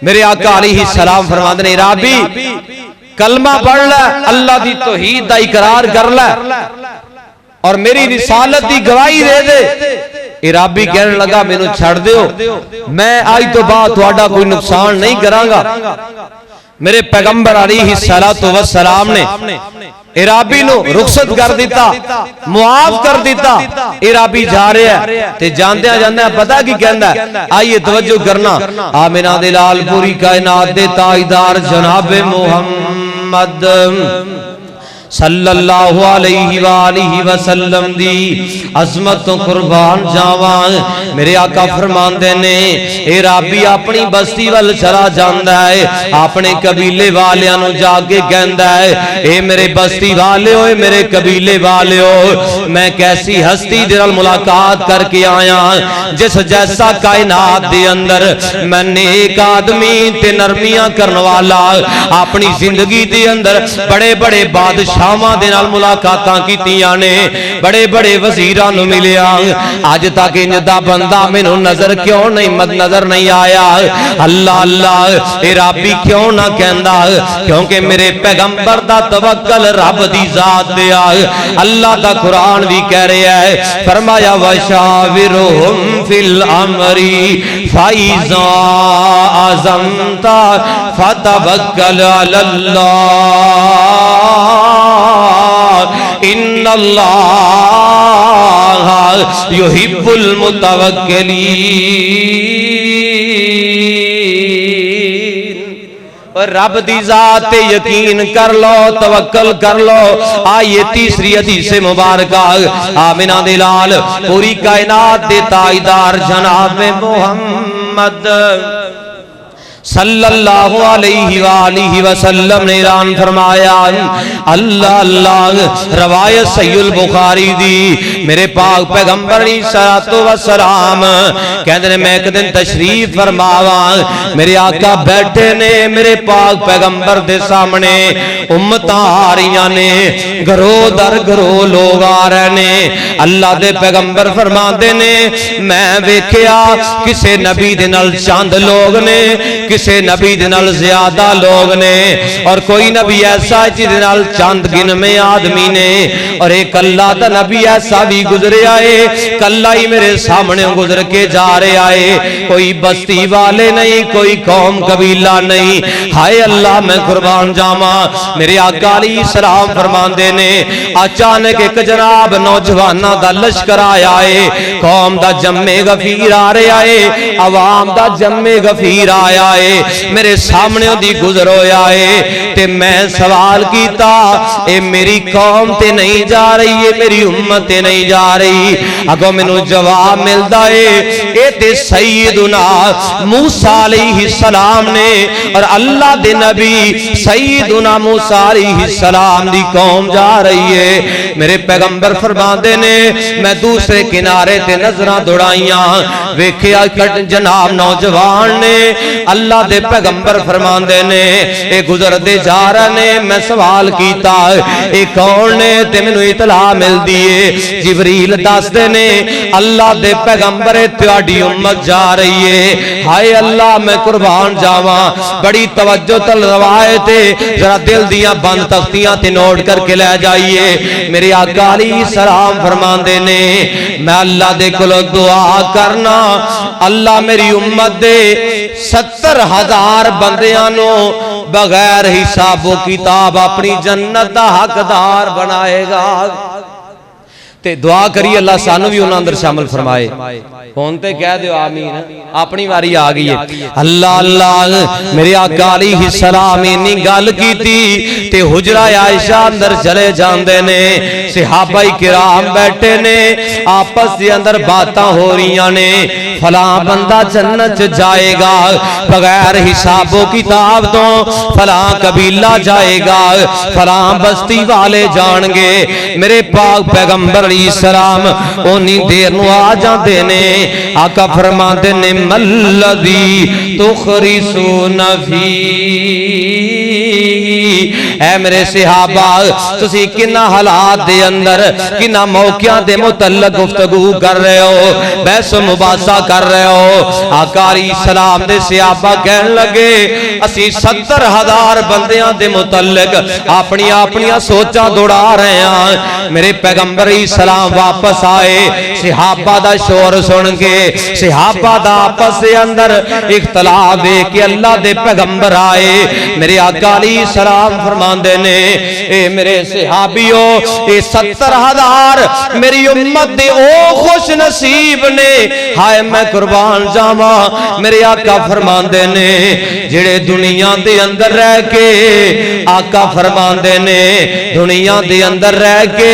Speaker 2: میرے آقا علیہ السلام فرماندے نے رابی کلمہ پڑھ لے اللہ دی توحید دا اقرار کر لے اور میری رسالت دی گواہی دے دے اے رابی کہنے لگا مینوں چھڑ دیو میں آج تو بعد تہاڈا کوئی نقصان نہیں کراں گا میرے پیغمبر علیہ الصلوۃ والسلام نے عرابی نو رخصت کر دیتا معاف کر دیتا عرابی جا رہا ہے تے جاندے جاندے پتہ کی کہندا ہے آئیے توجہ کرنا آمنہ دے لال پوری کائنات دے تاجدار جناب محمد صلی اللہ علیہ وآلہ وسلم دی عظمت تو قربان جاواں میرے آقا فرماندے نے اے رابی اپنی بستی وال چلا جاندا ہے اپنے قبیلے والیاں نو جا کے کہندا ہے اے میرے بستی والیو اے میرے قبیلے والیو میں کیسی ہستی دے نال ملاقات کر کے آیا جس جیسا کائنات دے اندر میں نیک آدمی تے نرمیاں کرن والا اپنی زندگی دے اندر بڑے بڑے بادشاہ شامہ دے نال ملاقاتاں کیتیاں نے بڑے بڑے وزیراں نو ملیا اج تک اندا بندہ مینوں نظر کیوں نہیں مد نظر نہیں آیا اللہ اللہ اے رابی کیوں نہ کہندا کیونکہ میرے پیغمبر دا توکل رب دی ذات تے آ اللہ دا قرآن بھی کہہ رہا ہے فرمایا وشاورہم فی الامر فاذا عزمت فتوکل علی اللہ ان اللہ یحب المتوکلین رب دی ذات یقین کر لو توکل کر لو آئیے تیسری حدیث مبارکہ آمنہ دے لال پوری کائنات دے تاجدار جناب محمد صلی اللہ علیہ وآلہ وسلم نے اعلان فرمایا اللہ اللہ روایت صحیح البخاری دی میرے پاک پیغمبر علیہ الصلوۃ والسلام کہندے نے میں ایک دن تشریف فرماواں میرے آقا بیٹھے نے میرے پاک پیغمبر دے سامنے امتاں آ رہیاں نے گھروں در گھروں لوگ آ رہے نے اللہ دے پیغمبر فرماندے نے میں ویکھیا کسے نبی دے نال چند لوگ نے کسے نبی دے نال زیادہ لوگ نے اور کوئی نبی ایسا جدے نال چند گن میں آدمی نے اور ایک اللہ دا نبی ایسا بھی گزرے آئے کلا ہی میرے سامنے گزر کے جا رہے آئے کوئی بستی والے نہیں کوئی قوم قبیلہ نہیں ہائے اللہ میں قربان جاواں میرے آقا علیہ السلام فرماندے نے اچانک ایک جناب نوجواناں دا لشکر آیا ہے قوم دا جمع غفیر آ رہے آئے عوام دا جمع غفیر آیا ہے میرے سامنے دی گزر ہویا ہے تے میں سوال کیتا اے میری قوم تے نہیں جا رہی ہے میری امت تے نہیں جا رہی اگوں مینوں جواب ملدا ہے اے تے سیدنا موسیٰ علیہ السلام نے اور اللہ دے نبی سیدنا موسیٰ علیہ السلام دی قوم جا رہی ہے میرے پیغمبر فرماندے نے میں دوسرے کنارے تے نظراں دوڑائیاں ویکھیا جناب نوجوان نے اللہ دے پیغمبر فرماندے نے اے گزر دے جا رہے نے میں سوال کیتا اے کون نے تے مینوں اطلاع ملدی ہے جبریل دس دے نے اللہ دے پیغمبر تہاڈی امت جا رہی ہے ہائے اللہ میں قربان جاواں بڑی توجہ تل روایت ذرا دل دیاں بند تختیاں تے نوٹ کر کے لے جائیے میرے آقا علیہ السلام فرماندے نے میں اللہ دے کول دعا کرنا اللہ میری امت دے 70,000 بندیاں نو بغیر حساب و کتاب اپنی جنت دا حقدار بنائے گا تے دعا کری اللہ سانو بھی انہاں اندر شامل فرمائے کون تے کہہ دیو آمین اپنی واری آ گئی ہے اللہ اللہ میرے آقا علیہ السلام نے گل کیتی تے حجرہ عائشہ اندر چلے جاندے نے صحابہ کرام بیٹھے نے آپس دے اندر باتاں ہو رہیاں نے فلاں بندہ جنت جائے گا بغیر حساب و کتاب تو فلاں قبیلہ جائے گا فلاں بستی والے جان گے میرے پاک پیغمبر علیہ السلام اونی دیر نو آ جاندے نے آقا فرماندے نے ملذی تخرسون فی اے میرے صحابہ تسی کنا حالات دے اندر کنا موقعوں دے متعلق گفتگو کر رہے ہو بحث و مباحثہ کر رہے ہو آقا علیہ السلام دے صحابہ کہن لگے اسی 70,000 بندیاں دے متعلق اپنی سوچاں دوڑا رہے ہیں میرے پیغمبر علیہ السلام واپس آئے صحابہ دا شور سن کے صحابہ دا آپس دے اندر اختلاف دے کہ اللہ دے پیغمبر آئے میرے آقا علیہ السلام فرماندے نے اے میرے صحابیوں اے 70,000 میری امت دے او خوش نصیب نے ہائے میں قربان جاواں میرے آقا فرماندے نے جڑے دنیا دے اندر رہ کے آقا فرماندے نے دنیا دے اندر رہ کے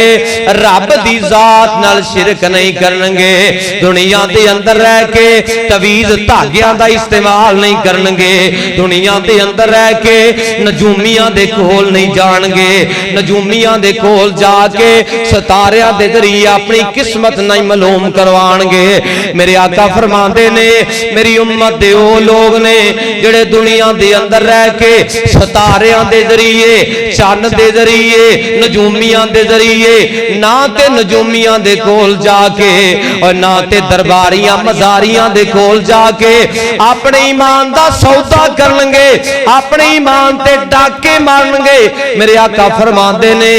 Speaker 2: رب دی ذات نال شرک نہیں کرنگے دنیا دے اندر رہ کے تویز دھاگیاں دا استعمال نہیں کرنگے دنیا دے اندر رہ کے نجومیاں دے کول نہیں جانگے نجومیاں دے کول جا کے ستاریاں دے ذریعے اپنی قسمت نہیں معلوم کروانگے میرے آقا فرماندے نے میری امت دے او لوگ نے جڑے دنیا دے اندر رہ کے ستاریاں دے ذریعے چاند دے ذریعے نجومیاں دے ذریعے نہ تے نجومیاں دے کول جا کے اور نہ تے درباریاں مزاریاں دے کول جا کے اپنے ایمان دا سودا کرنگے اپنے ایمان تے ڈاکے مارنگے میرے آقا فرماندے نے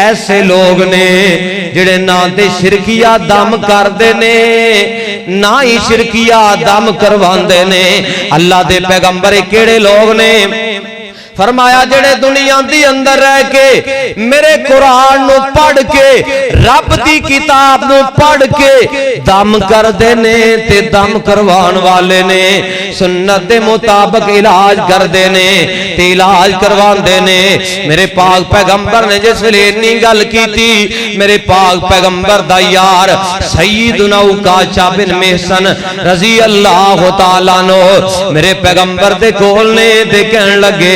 Speaker 2: ایسے لوگ نے جڑے نہ تے شرکیہ دم کر دے نے نہ ہی شرکیہ دم کرواندے نے اللہ دے پیغمبر کیڑے لوگ نے فرمایا جڑے دنیا دی اندر رہ کے میرے قرآن نو پڑھ کے رب دی کتاب نو پڑھ کے دم کر دینے تے دم کروان والے نے سنت دے مطابق علاج کر دینے تے علاج کروان دینے میرے پاک پیغمبر نے جس ویلے اتنی گل کی تھی میرے پاک پیغمبر دا یار سیدنا عکاشہ بن محصن رضی اللہ تعالیٰ نو میرے پیغمبر دے کول نے دے کہن لگے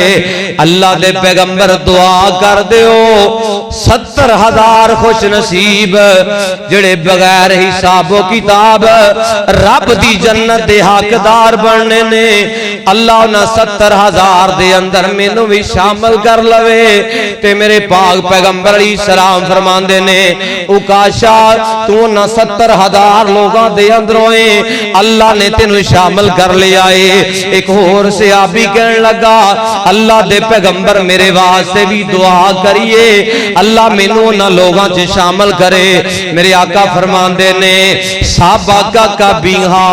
Speaker 2: اللہ دے پیغمبر دعا کر دیو 70,000 خوش نصیب جڑے بغیر حساب و کتاب رب دی جنت دے حقدار بننے نے اللہ نہ 70,000 دے اندر مینوں بھی شامل کر لوے تے میرے پاک پیغمبر علیہ السلام فرماندے نے عکاشہ تو نہ 70,000 لوگاں دے اندروں اللہ نے تینوں شامل کر لیا ہے ایک اور صحابی کہنے لگا اللہ دے پیغمبر میرے واسطے بھی دعا کریے اللہ مینوں نہ لوگاں چ شامل کرے میرے آقا فرماندے نے سابقہ کا بیہا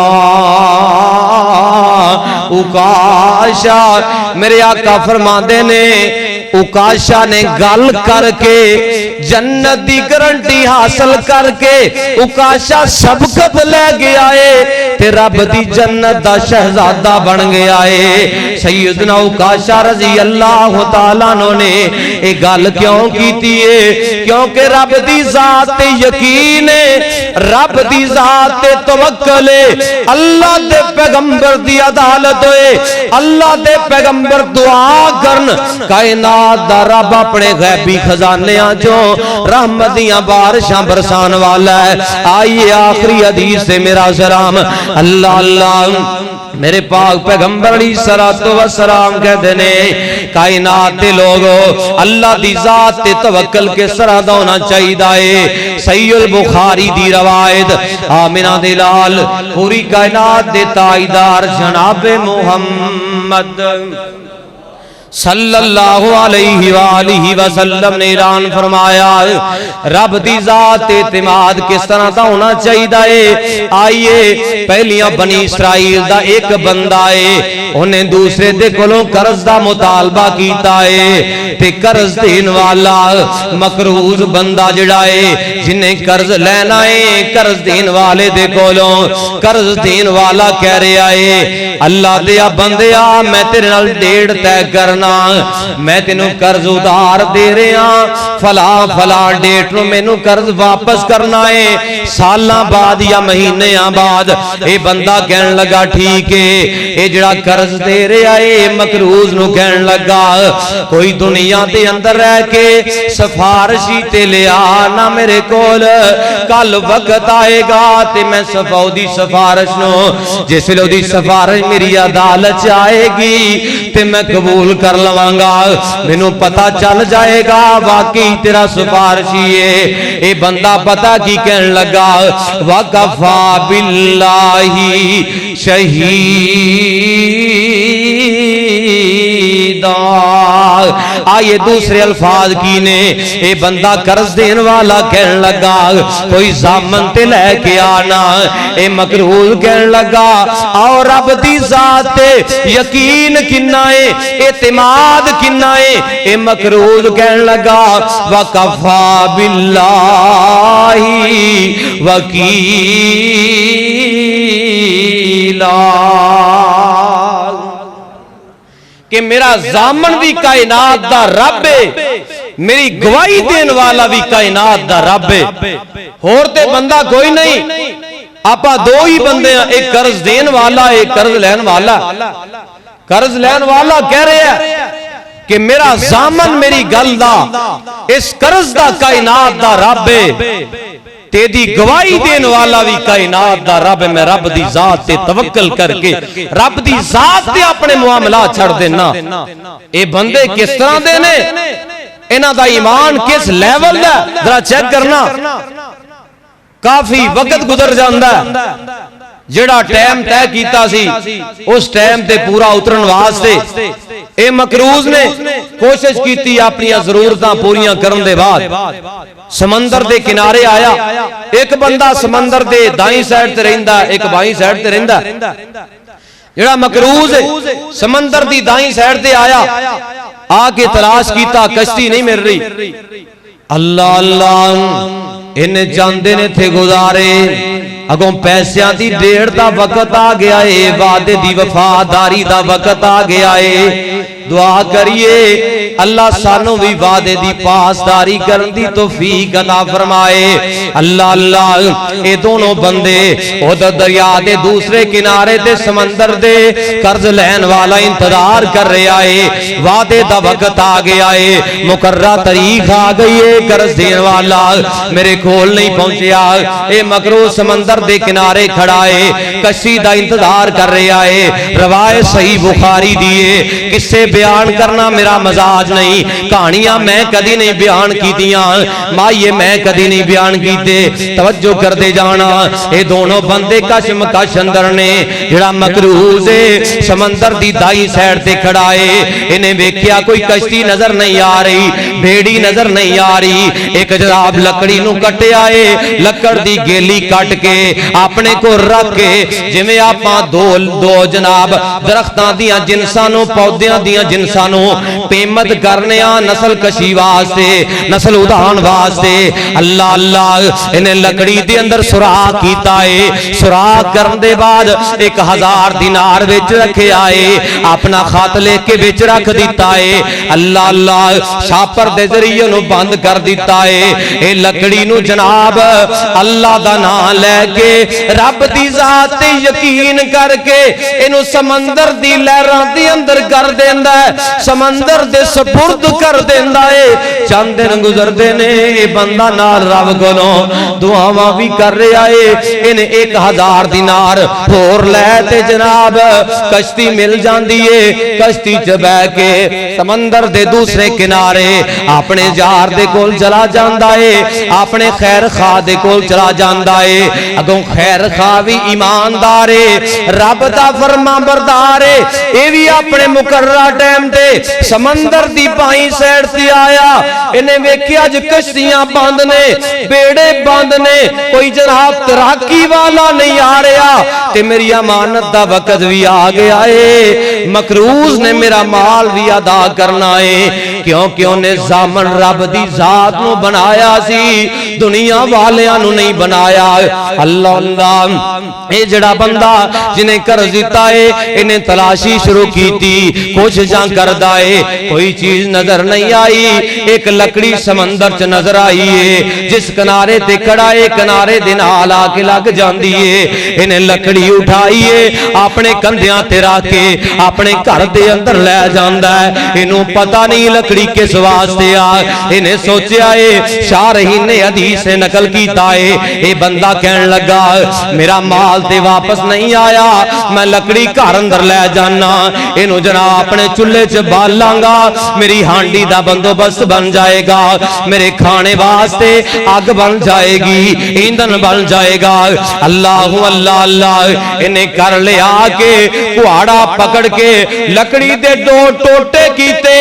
Speaker 2: عکاشہ میرے آقا فرماندے نے عکاشہ نے گل کر کے جنت دی گارنٹی حاصل کر کے عکاشہ سبقت لے گیا ہے تے رب دی جنت دا شہزادہ بن گیا ہے سیدنا عکاشہ رضی اللہ تعالیٰ نے اے گل کیوں کیتی ہے کیونکہ رب دی ذات تے یقین ہے رب دی ذات تے توکل ہے اللہ دے پیغمبر دی عدالت ہوئے اللہ دے پیغمبر دعا کرن کائنات دا رب اپنے غیبی خزانیاں جو رحمت دیاں بارشاں برسان والا ہے آئیے آخری حدیث سے میرا سلام اللہ اللہ میرے پاک پیغمبر علیہ السلام کہتے ہیں کائنات دے لوگو اللہ دی ذات تے توکل کے سرا ہونا چاہیے صحیح البخاری دی روایت آمنہ دے لال پوری کائنات دے تائیدار جناب محمد صلی اللہ علیہ وآلہ وسلم نے اعلان فرمایا رب دی ذات اعتماد کس طرح دا ہونا چاہیے آئیے پہلیاں بنی اسرائیل دا ایک بندہ ہے انہیں دوسرے دے کولوں قرض دا مطالبہ کیتا ہے تے قرض دین والا مقروض بندہ جڑا ہے جنہیں قرض لینا ہے قرض دین والے دے کولوں قرض دین والا کہہ رہا ہے اللہ دیا بندیا میں تیرے نال ڈیڑھ طے کرنا میں تینوں قرض ادھار دے رہا فلا ڈیٹ نو مینوں قرض واپس کرنا ہے سالاں بعد یا مہینیاں بعد اے بندہ کہن لگا ٹھیک ہے اے جڑا قرض دے رہا ہے مقروض نو کہن لگا کوئی دنیا دے اندر رہ کے سفارشی تے لے آنا میرے کول کل وقت آئے گا تے میں دی سفارش نو جس ویلے دی سفارش میری عدالت آئے گی تے میں قبول کر لوانگا مینوں پتہ چل جائے گا واقعی تیرا سفارشی ہے اے بندہ پتہ کی کہنے لگا وَقَفَا بِاللَّهِ شَهِيدًا آئیے دوسرے الفاظ کی نے اے بندہ قرض دین والا کہنے لگا کوئی ضامن تے لے کے آنا اے مقروض کہنے لگا اور رب دی ذات تے یقین کنا ہے اعتماد کنا ہے اے مقروض کہنے لگا وَقَفَا بِاللَّهِ وَكِيلًا کہ میرا ضامن بھی کائنات دا رب ہے میری گواہی دین والا بھی کائنات دا رب ہے اور تے بندہ کوئی نہیں آپا دو ہی بندے ہیں ایک قرض دین والا ایک قرض لین والا قرض لین والا کہہ رہے ہیں کہ میرا ضامن میری گل دا اس قرض دا کائنات دا رب ہے تیری گواہی دین والا بھی کائنات دا رب ہے میں رب دی ذات تے توکل کر کے رب دی ذات تے اپنے معاملات چھڑ دینا اے بندے کس طرح دے نے انہاں دا ایمان کس لیول دا ذرا چیک کرنا کافی وقت گزر جاندا ہے جڑا ٹائم طے کیتا سی اس ٹائم تے پورا اترن واسطے اے مقروض نے کوشش کیتی اپنی ضرورتاں پوریاں کرن دے بعد سمندر دے کنارے آیا ایک بندہ سمندر دے دائیں سائیڈ تے رہندا ایک بائیں سائیڈ تے رہندا جڑا مقروض ہے سمندر دی دائیں سائڈ تے آیا آ کے تلاش کیتا کشتی نہیں مل رہی اللہ اللہ ان جاندے نے تھے گزارے اگوں پیسیاں دی ڈیڑھ دا وقت آ گیا ہے وعدے دی وفاداری دا وقت آ گیا ہے دعا کریے اللہ سانو بھی وعدے دی پاسداری کرن دی توفیق عطا فرمائے اللہ اللہ اے دونوں بندے او دریا دے دوسرے کنارے تے سمندر دے قرض لین والا انتظار کر رہے آئے وعدے دا وقت آ گیا ہے مقررہ تاریخ آ گئی ہے قرض دین والا میرے کھول نہیں پہنچیا اے مکروہ سمندر دے کنارے کھڑا ہے کشتی دا انتظار کر رہے آئے روایت صحیح بخاری دیئے کس سے بیان کرنا میرا مزاج نہیں کہانیاں میں کدی نہیں بیان کی دیاں مائیے میں کدی نہیں بیان کی دے توجہ کر دے جانا اے دونوں بندے کشم کش اندر نے جڑا مقروض ہے سمندر دی دائی سائڈ تے کھڑا ہے انہیں ویکھیا کوئی کشتی نظر نہیں آ رہی بھیڑی نظر نہیں آ رہی ایک جناب لکڑی نو کٹے آئے لکڑ دی گیلی کٹ کے اپنے کو رکھ کے جویں آپاں دو جناب درختاں دیاں جنسانوں پودیاں دیاں جنسانوں پیمت کرنے نسل کشی واسطے نسل ادھان واسطے اللہ اللہ انہیں لکڑی دے اندر سوراخ کیتا ہے سوراخ کرن دے بعد 1000 دینار وچ رکھے آئے اپنا خط لے کے وچ رکھ دیتا ہے اللہ اللہ چھاپر دے ذریعے نو بند کر دیتا ہے اے لکڑی نو جناب اللہ دا نام لے کے رب دی ذات تے یقین کر کے اینو سمندر دی لہراں دے اندر کر دیندا ہے سمندر دے سپرد کر دیندا ہے چند دن گزردے نے بندہ نال رب کولوں دعاواں بھی کر رہا ہے ان 1000 دینار ہور لے تے جناب کشتی مل جاندی ہے کشتی چ بیٹھ کے سمندر دے دوسرے کنارے اپنے یار دے کول چلا جاندا ہے اپنے خیر خواہ دے کول چلا جاندا ہے اگوں خیر خواہ بھی ایماندار ہے رب دا فرما بردار ہے اے بھی اپنے مقررہ ٹائم تے سمندر دی بائیں سائڈ تے آیا انہیں ویکھیا اج کشتیاں بند نے بیڑے بند نے کوئی جناب تراکی والا نہیں آ رہا تے میری امانت دا وقت بھی آ گیا ہے مقروض نے میرا مال بھی ادا کرنا ہے کیونکہ انہیں زامن رب دی ذات نو بنایا سی دنیا والیاں نو نہیں بنایا اللہ اللہ اے جڑا بندہ جنہیں قرض دیتا ہے انہیں تلاشی شروع کی تھی کوششاں کردا ہے کوئی چیز نظر نہیں آئی ایک لکڑی سمندر چ نظر آئی ہے جس کنارے تے کھڑا ہے کنارے دے نال آ کے لگ جاندی ہے انہیں لکڑی اٹھائی ہے اپنے کندھیاں تے رکھ کے اپنے گھر دے اندر لے جاندا ہے اینوں پتہ نہیں لکڑی کس واسطے آ انہیں سوچیا ہے شارحین نے حدیث سے نقل کیتا ہے اے بندہ کہن لگا میرا مال تے واپس نہیں آیا میں لکڑی گھر اندر لے جانا اینوں جناب اپنے چولہے چ بال لانگا میری ہانڈی دا بندوبست بن جائے گا میرے کھانے واسطے آگ بن جائے گی ایندھن بن جائے گا اللہ اللہ اللہ انہیں کر لے آ کے کہاڑا پکڑ کے لکڑی دے 2 ٹوٹے کیتے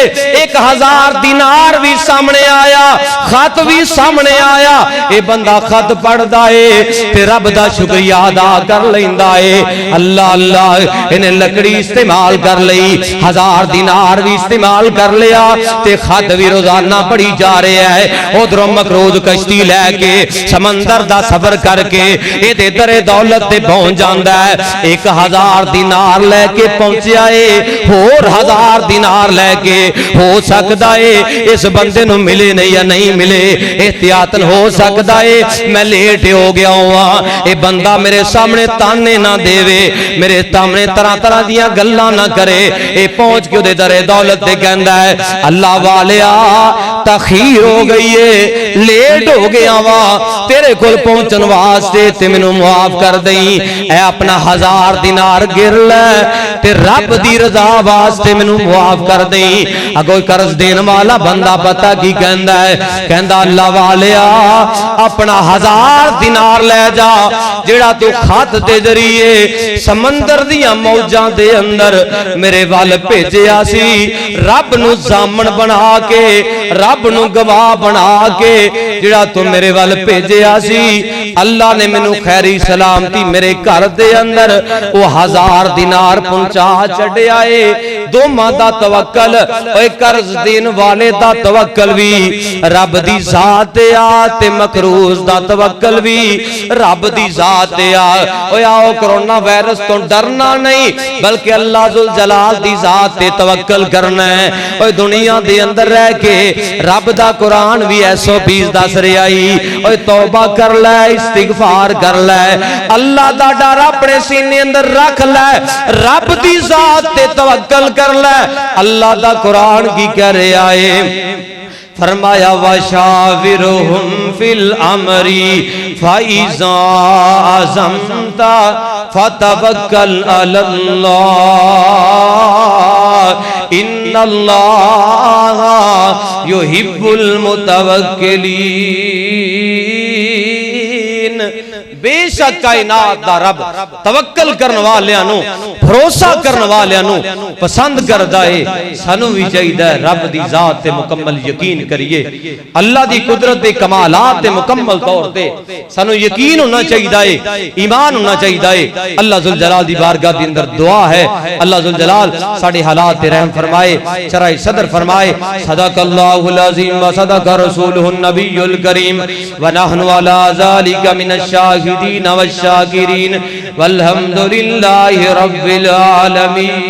Speaker 2: 1000 دینار بھی سامنے آیا خط بھی سامنے آیا اے بندہ خط پڑھدا ہے تے رب دا شکریہ ادا کر لیندا ہے اللہ اللہ انہیں لکڑی استعمال کر لئی 1000 دینار بھی استعمال کر لیا تے خط بھی روزانہ پڑھی جا رہے ہیں ادھروں مقروض کشتی لے کے سمندر دا سفر کر کے اے دے در دولت تے پہنچ جاندا ہے 1000 دینار لے کے پہنچیا ہے اور 1000 دینار لے کے ہو سکدا ہے اس بندے نو ملے نہیں یا نہیں ملے احتیاطن ہو سکدا ہے میں لیٹ ہو گیا ہوں اے بندہ میرے سامنے تانے نہ دیوے میرے سامنے طرح طرح دیاں گلاں نہ کرے اے پہنچ کے دے در دولت تے کہندا ہے اللہ والیا تاخیر ہو گئی ہے لیٹ ہو گیا وا تیرے کول پہنچن واسطے تے مینوں معاف کر دئی اے اپنا 1000 دینار گر لے تے رب دی رضا واسطے مینوں معاف کر دئی اگوں قرض دین والا بندہ پتہ کی کہندا ہے، کہندا اللہ والیا اپنا 1000 دینار لے جا جیڑا تو خط دے ذریعے سمندر دیاں موجاں دے اندر میرے وال بھیجیا سی، رب نو ضامن بنا کے رب نو گواہ بنا کے جڑا تو میرے وال بھیجیا سی، اللہ نے مینوں خیری سلامتی میرے گھر دے اندر وہ 1000 دینار پہنچا چھڈیا اے۔ دوواں دا توکل، اوے قرض دین والے دا توکل بھی رب دی ذات آ تے مقروض دا توکل بھی رب دی ذات آ۔ اوے آؤ کرونا وائرس تو ڈرنا نہیں بلکہ اللہ ذوالجلال دی ذات تے توکل کرنا ہے۔ اوے دنیا دے اندر رہ کے رب دا قرآن بھی 120 دس رہائی، اوے توبہ کر لے، استغفار کر لے، اللہ دا ڈر اپنے سینے اندر رکھ لے، رب دی ذات تے توکل کر لے۔ اللہ دا قرآن کی کہہ رہا ہے، فرمایا وَشَاوِرْهُمْ فِي الْأَمْرِ فَإِذَا عَزَمْتَ فَتَوَكَّلْ عَلَى اللَّهِ إِنَّ اللَّهَ يُحِبُّ الْمُتَوَكِّلِينَ۔ بے شک کائنات دا رب توکل کرن والیاں نو، بھروسہ کرن والیاں نو پسند کردا ہے۔ سانو بھی چاہیے رب دی ذات تے مکمل یقین کریے، اللہ دی قدرت دے کمالات تے مکمل طور تے سانو یقین ہونا چاہیے، ایمان ہونا چاہیے۔ اللہ ذوالجلال دی بارگاہ دے اندر دعا ہے، اللہ ذوالجلال ساڈے حالات تے رحم فرمائے، شرح صدر فرمائے۔ صدق اللہ العظیم و صدق رسولہ النبی الکریم ونحن علی ذالک من الشاہدین والشاکرین والحمد للہ رب العالمین۔